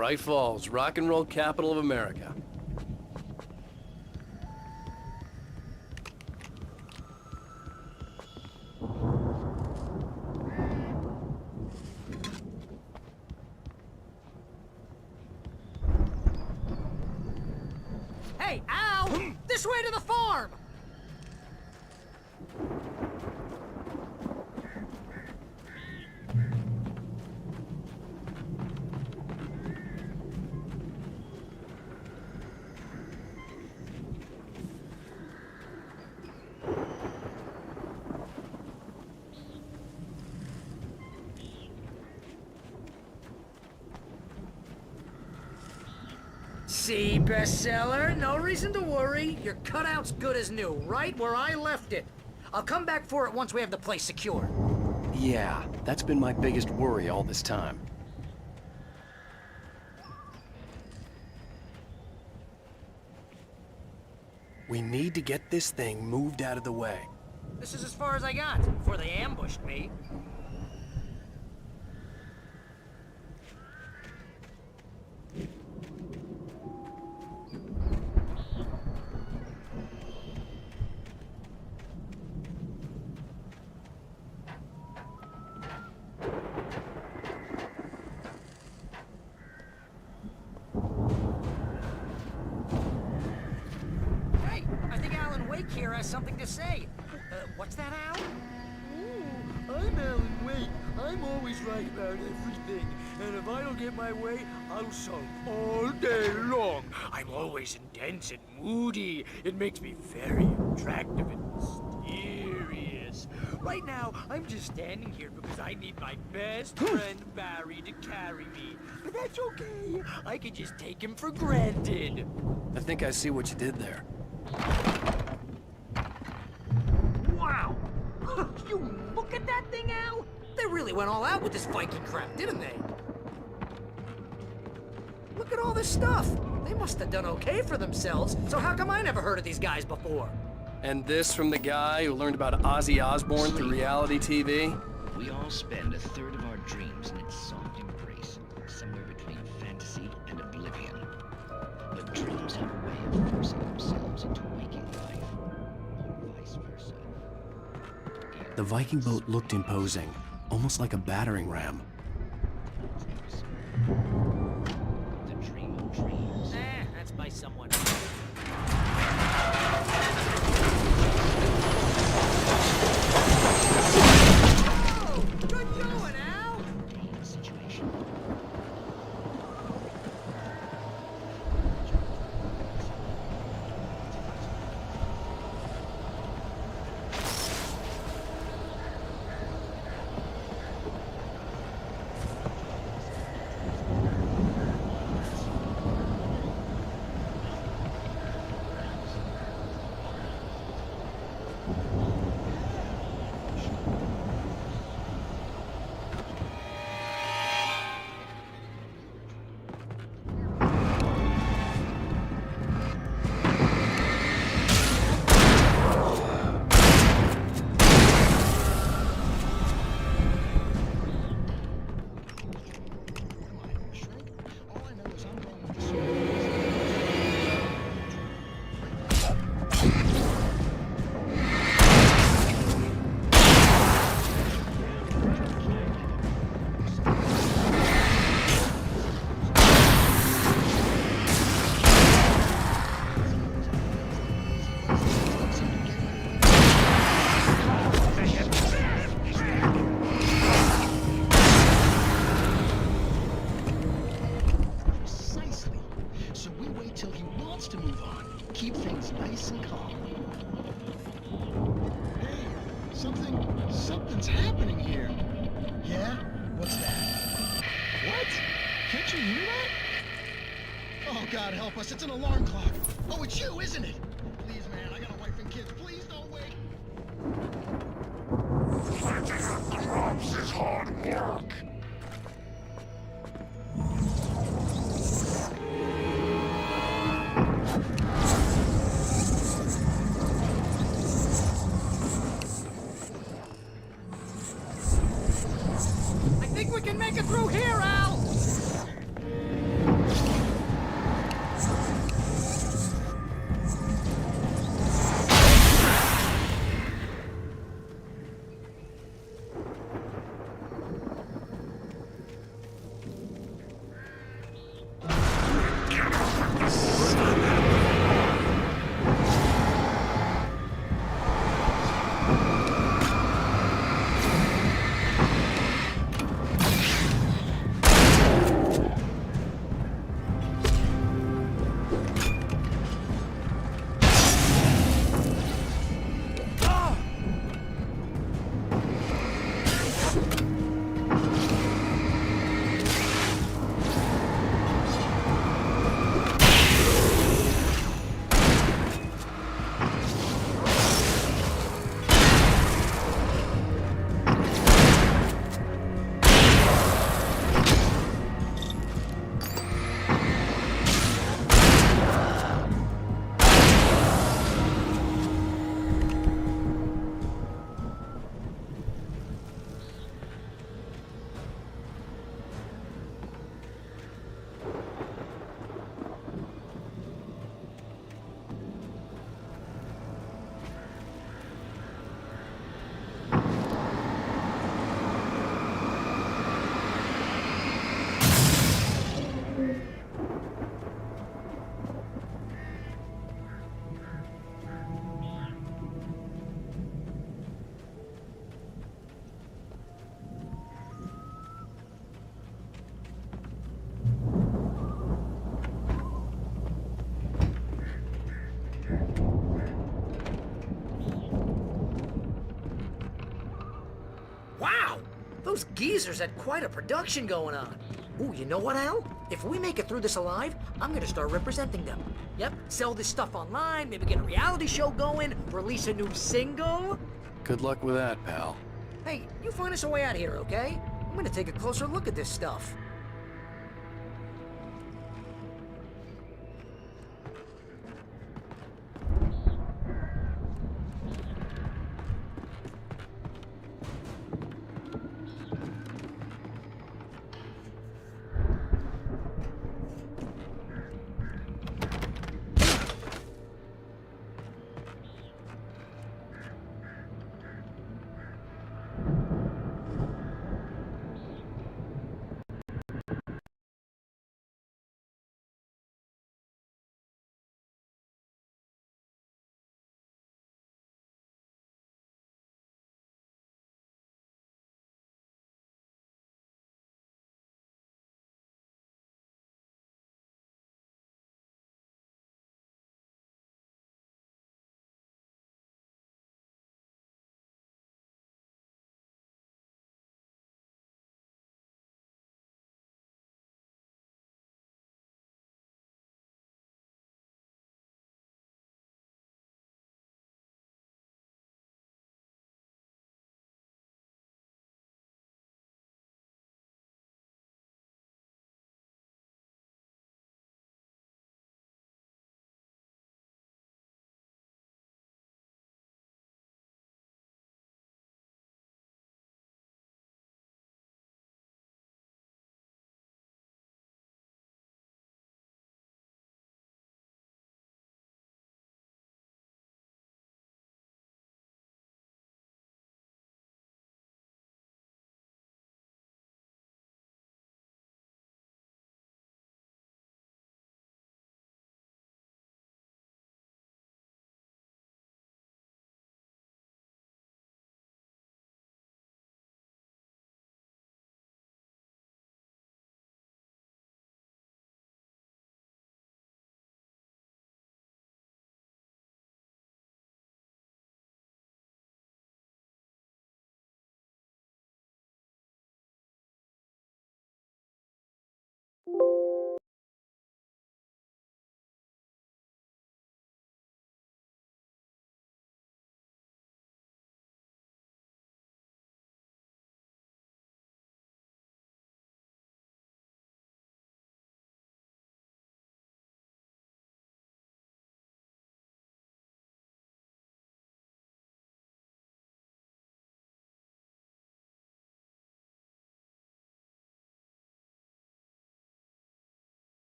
Bright Falls, rock and roll capital of America. Hey, Al! This way to the farm! See, bestseller? No reason to worry. Your cutout's good as new, right where I left it. I'll come back for it once we have the place secure. Yeah, that's been my biggest worry all this time. We need to get this thing moved out of the way. This is as far as I got before they ambushed me. Hey, I think Alan Wake here has something to say. What's that, Al? I'm Alan Wake. I'm always right about everything. And if I don't get my way, I'll sulk all day long. I'm always intense and moody. It makes me very attractive and mysterious. Right now, I'm just standing here because I need my best friend Barry to carry me. But that's okay. I can just take him for granted. I think I see what you did there. Wow! You look at that thing, Al? They really went all out with this Viking crap, didn't they? Look at all this stuff. They must have done okay for themselves, so how come I never heard of these guys before? And this from the guy who learned about Ozzy Osbourne through reality TV? We all spend a third of our dreams in its soft embrace, somewhere between fantasy and oblivion. But dreams have a way of forcing themselves into waking life, or vice versa. The Viking boat looked imposing, almost like a battering ram. The dream of dreams. That's by someone. Good going, Al! Situation. Something's happening here. Yeah? What's that? What? Can't you hear that? Oh, God help us. It's an alarm clock. Oh, it's you, isn't it? Please, man, I got a wife and kids. Please don't wake. Fighting clubs is hard work. I think we can make it through here, Al! those geezers had quite a production going on. Ooh, you know what, Al? If we make it through this alive, I'm gonna start representing them. Yep, sell this stuff online, maybe get a reality show going, release a new single. Good luck with that, pal. Hey, you find us a way out of here, okay? I'm gonna take a closer look at this stuff.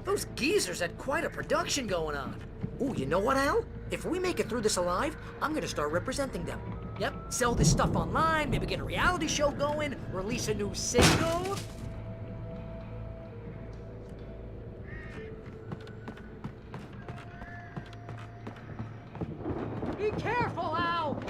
Those geezers had quite a production going on. Ooh, you know what, Al? If we make it through this alive, I'm gonna start representing them. Yep, sell this stuff online, maybe get a reality show going, release a new single. Be careful, Al!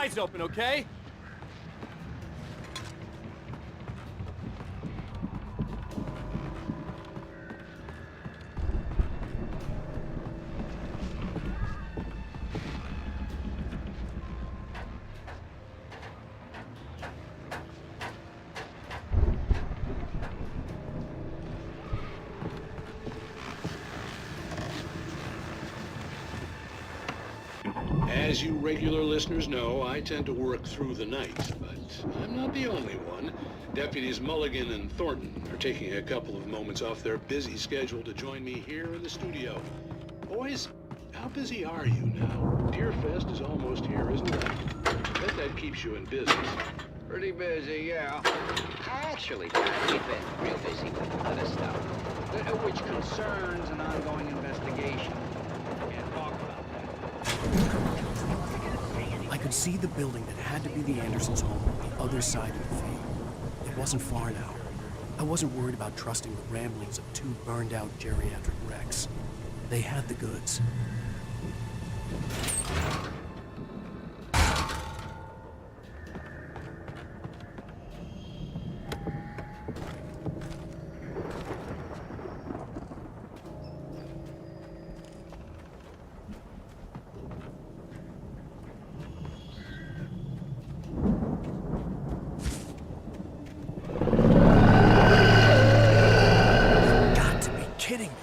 eyes open, okay? As you regular listeners know, I tend to work through the night, but I'm not the only one. Deputies Mulligan and Thornton are taking a couple of moments off their busy schedule to join me here in the studio. Boys, how busy are you now? Deerfest is almost here, isn't it? I bet that keeps you in business. Pretty busy, yeah. Actually, Dad, we've been real busy with other stuff, which concerns an ongoing investigation. Can't talk about that. I could see the building that had to be the Andersons' home on the other side of the field. It wasn't far now. I wasn't worried about trusting the ramblings of two burned-out geriatric wrecks. They had the goods. Kidding me.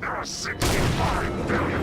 There are 65 billion.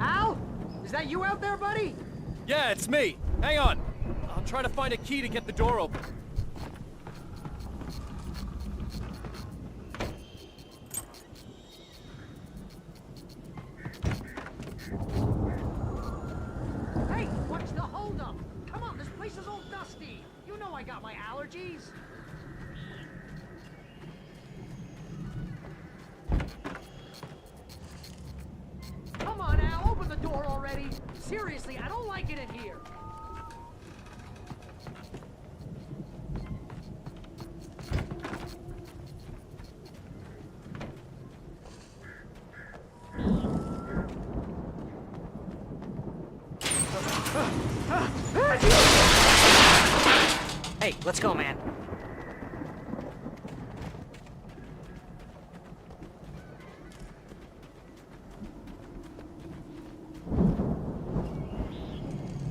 Al? Is that you out there, buddy? Yeah, it's me. Hang on. I'll try to find a key to get the door open. Hey, what's the holdup? Come on, this place is all dusty. You know I got my allergies. Come on, Al, open the door already. Seriously, I don't like it in here. Hey, let's go, man.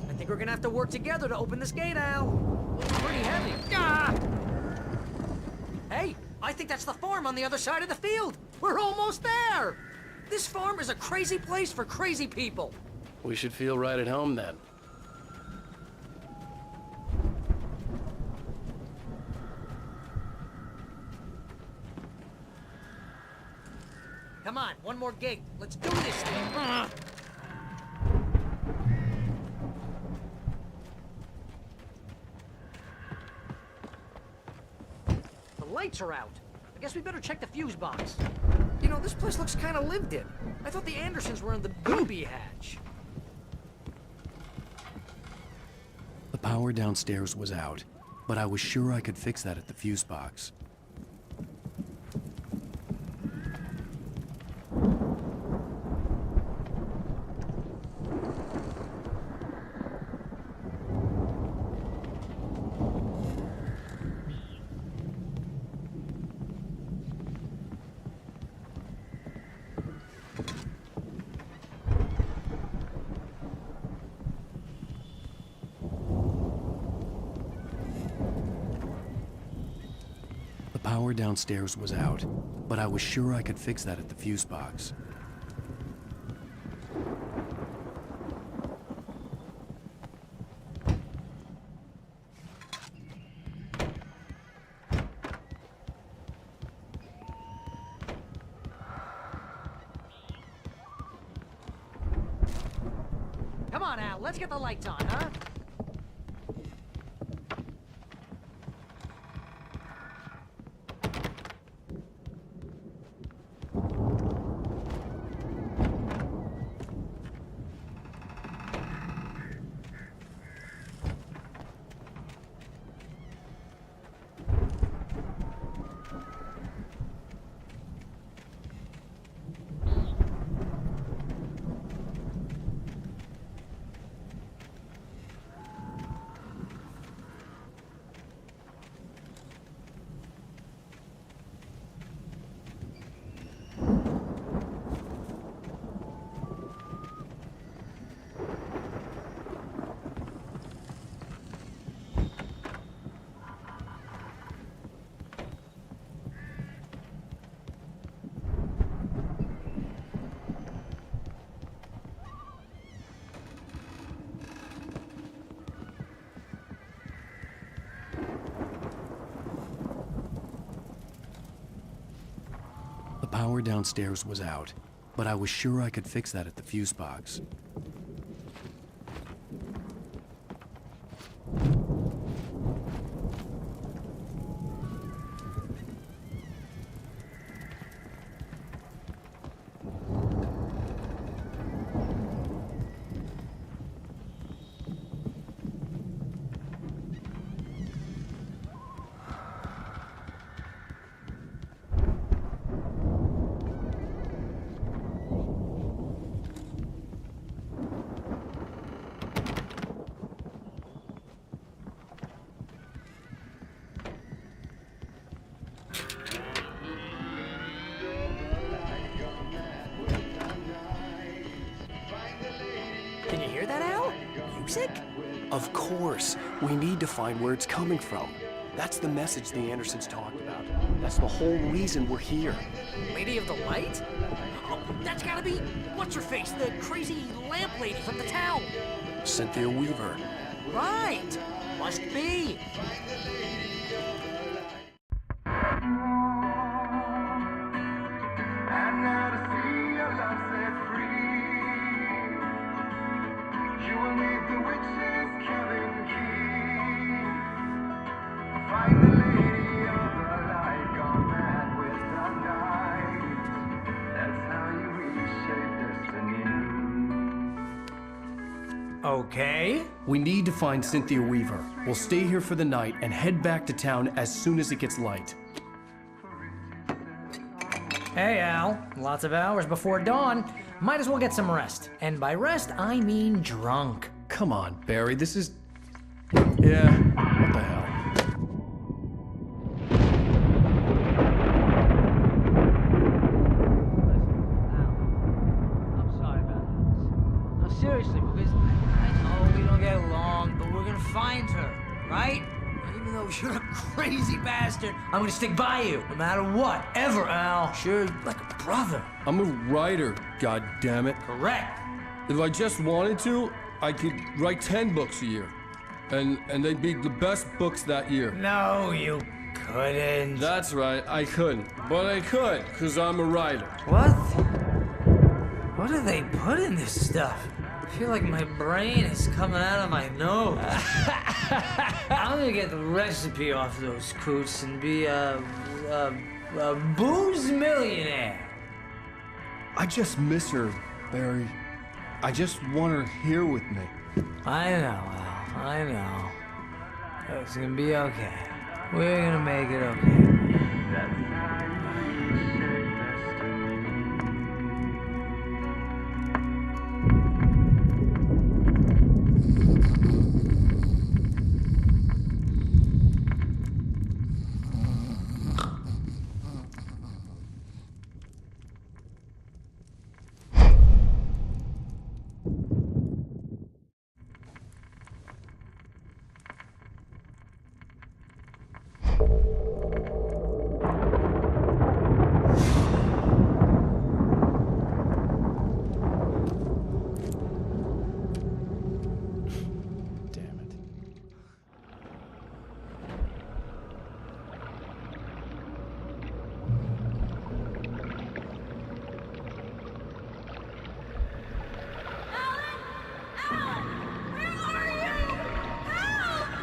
I think we're gonna have to work together to open this gate, Al. It's pretty heavy. Ah! Hey, I think that's the farm on the other side of the field. We're almost there. This farm is a crazy place for crazy people. We should feel right at home then. Come on, one more gig. Let's do this thing. The lights are out. I guess we better check the fuse box. You know, this place looks kind of lived in. I thought the Andersons were in the booby hatch. The power downstairs was out, but I was sure I could fix that at the fuse box. The power downstairs was out, but I was sure I could fix that at the fuse box. Come on, Al, let's get the lights on, huh? The power downstairs was out, but I was sure I could fix that at the fuse box. Can you hear that, Al? Music? Of course. We need to find where it's coming from. That's the message the Andersons talked about. That's the whole reason we're here. Lady of the Light? Oh, that's gotta be... What's-her-face? The crazy lamp lady from the town. Cynthia Weaver. Right! Must be. Okay. We need to find Cynthia Weaver. We'll stay here for the night and head back to town as soon as it gets light. Hey, Al. Lots of hours before dawn. Might as well get some rest. And by rest, I mean drunk. Come on, Barry, this is... Yeah, what the hell? I'm sorry about this. No, seriously, because I know we don't get along, but we're gonna find her, right? Even though you're a crazy bastard, I'm gonna stick by you, no matter what, ever, Al. Sure, like a brother. I'm a writer, goddammit. Correct. If I just wanted to, I could write 10 books a year. And they'd be the best books that year. No, you couldn't. That's right, I couldn't. But I could, because I'm a writer. What? What do they put in this stuff? I feel like my brain is coming out of my nose. I'm gonna get the recipe off those coots and be a booze millionaire. I just miss her, Barry. I just want her here with me. I know, Al. I know. It's gonna be okay. We're gonna make it okay.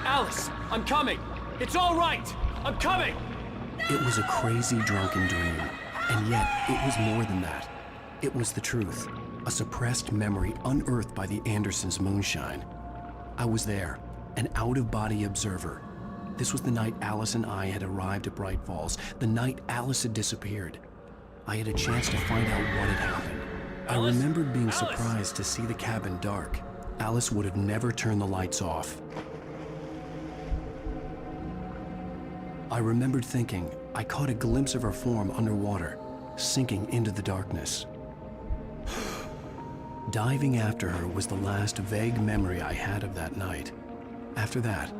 Alice, I'm coming. It's all right. I'm coming. It was a crazy, drunken dream, and yet it was more than that. It was the truth, a suppressed memory unearthed by the Andersons' moonshine. I was there, an out-of-body observer. This was the night Alice and I had arrived at Bright Falls, the night Alice had disappeared. I had a chance to find out what had happened. I remembered being surprised to see the cabin dark. Alice would have never turned the lights off. I remembered thinking I caught a glimpse of her form underwater, sinking into the darkness. Diving after her was the last vague memory I had of that night. After that,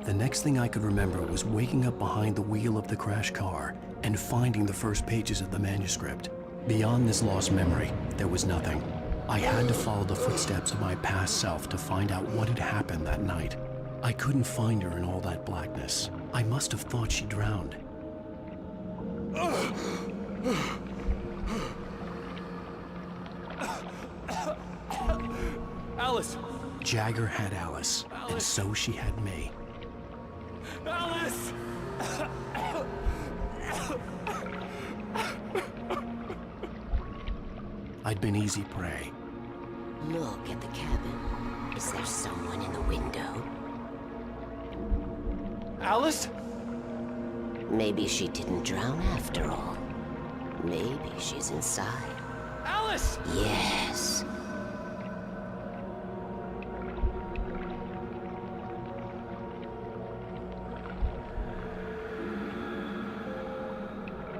the next thing I could remember was waking up behind the wheel of the crashed car and finding the first pages of the manuscript. Beyond this lost memory, there was nothing. I had to follow the footsteps of my past self to find out what had happened that night. I couldn't find her in all that blackness. I must have thought she drowned. Alice! Jagger had Alice, and so she had me. Alice! I'd been easy prey. Look at the cabin. Is there someone in the window? Alice? Maybe she didn't drown after all. Maybe she's inside. Alice! Yes.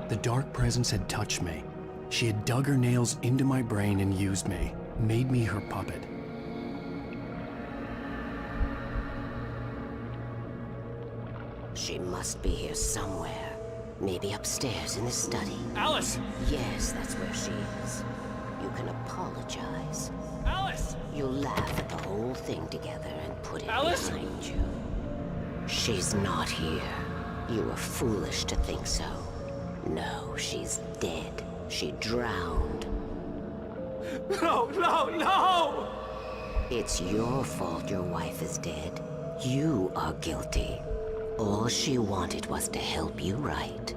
The dark presence had touched me. She had dug her nails into my brain and used me, made me her puppet. She must be here somewhere. Maybe upstairs in the study. Alice! Yes, that's where she is. You can apologize. Alice! You'll laugh at the whole thing together and put it Alice? behind you. She's not here. You were foolish to think so. No, she's dead. She drowned. No, no, no! It's your fault your wife is dead. You are guilty. All she wanted was to help you right.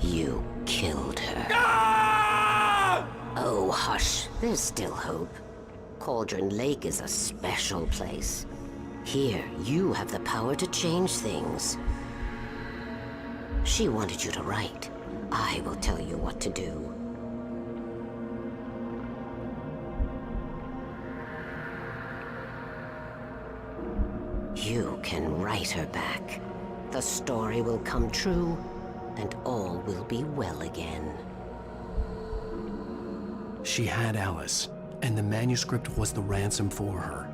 You killed her. Ah! Oh, hush. There's still hope. Cauldron Lake is a special place. Here, you have the power to change things. She wanted you to write. I will tell you what to do. You can write her back. The story will come true, and all will be well again. She had Alice, and the manuscript was the ransom for her.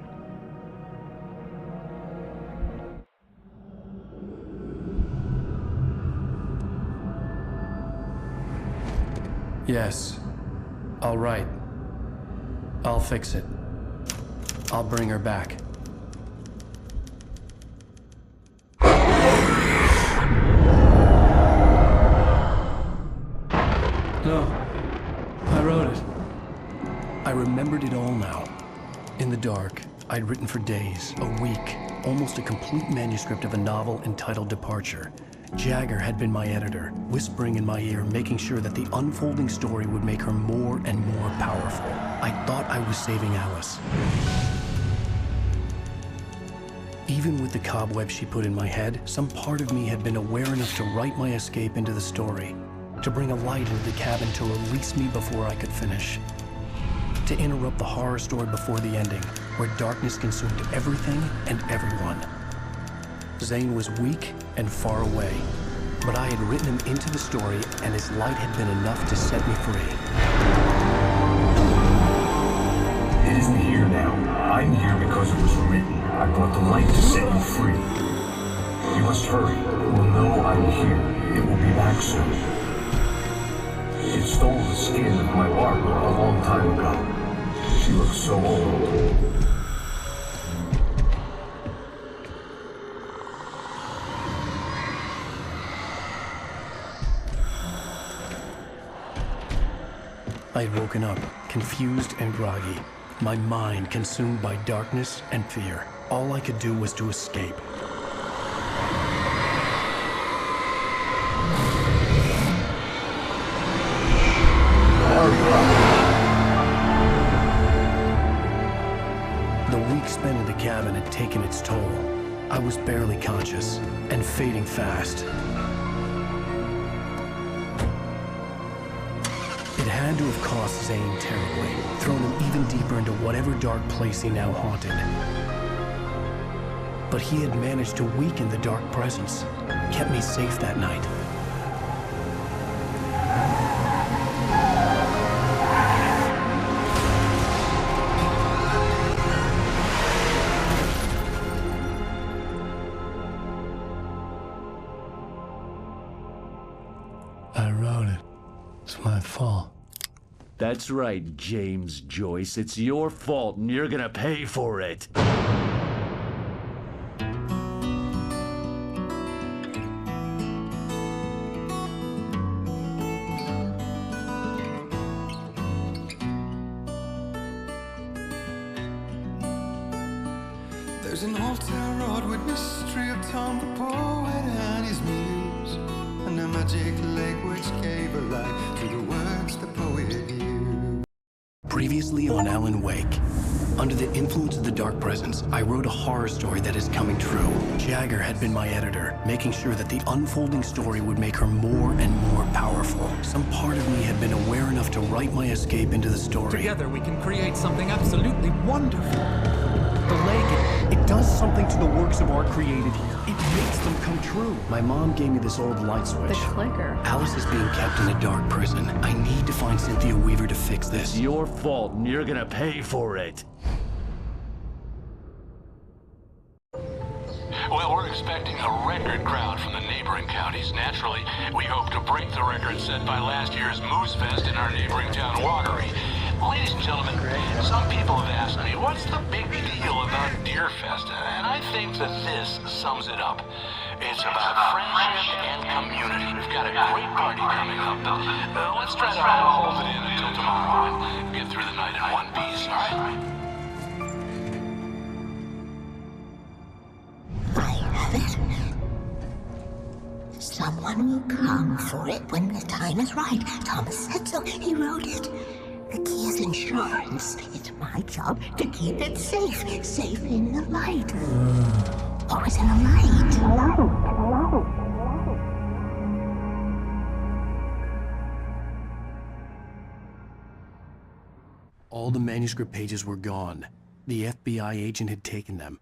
Yes. All right. I'll fix it. I'll bring her back. No, I wrote it. I remembered it all now. In the dark, I'd written for days, a week, almost a complete manuscript of a novel entitled Departure. Jagger had been my editor, whispering in my ear, making sure that the unfolding story would make her more and more powerful. I thought I was saving Alice. Even with the cobweb she put in my head, some part of me had been aware enough to write my escape into the story, to bring a light into the cabin to release me before I could finish, to interrupt the horror story before the ending, where darkness consumed everything and everyone. Zane was weak and far away, but I had written him into the story, and his light had been enough to set me free. It isn't here now. I'm here because it was written. I brought the light to set you free. You must hurry. It will know I'm here. It will be back soon. It stole the skin of my Barbara a long time ago. She looks so old. I had woken up, confused and groggy, my mind consumed by darkness and fear. All I could do was to escape. The week spent in the cabin had taken its toll. I was barely conscious and fading fast. It had to have cost Zane terribly, thrown him even deeper into whatever dark place he now haunted. But he had managed to weaken the dark presence, kept me safe that night. I wrote it. It's my fault. That's right, James Joyce. It's your fault, and you're gonna pay for it. There's an old town road with mystery of Tom the poet and his muse, and a magic lake which gave a life to the words the poet used. Previously on Alan Wake. Under the influence of the dark presence, I wrote a horror story that is coming true. Jagger had been my editor, making sure that the unfolding story would make her more and more powerful. Some part of me had been aware enough to write my escape into the story. Together we can create something absolutely wonderful. The lake, it does something to the works of art created here. It makes them come true. My mom gave me this old light switch. The clicker. Alice is being kept in a dark prison. I need to find Cynthia Weaver to fix this. It's your fault, and you're gonna pay for it. Well, we're expecting a record crowd from the neighboring counties. Naturally, we hope to break the record set by last year's Moose Fest in our neighboring town, Watery. Ladies and gentlemen, some people have asked me, what's the big deal about Deer Fest? And I think that this sums it up. It's about friendship and community. We've got a great party coming up, but let's try to hold it in until tomorrow and get through the night in one piece, all right? I have it. Someone will come for it when the time is right. Thomas said so. He wrote it. The key is insurance. It's my job to keep it safe. Safe in the light. Always in the light. All the manuscript pages were gone. The FBI agent had taken them.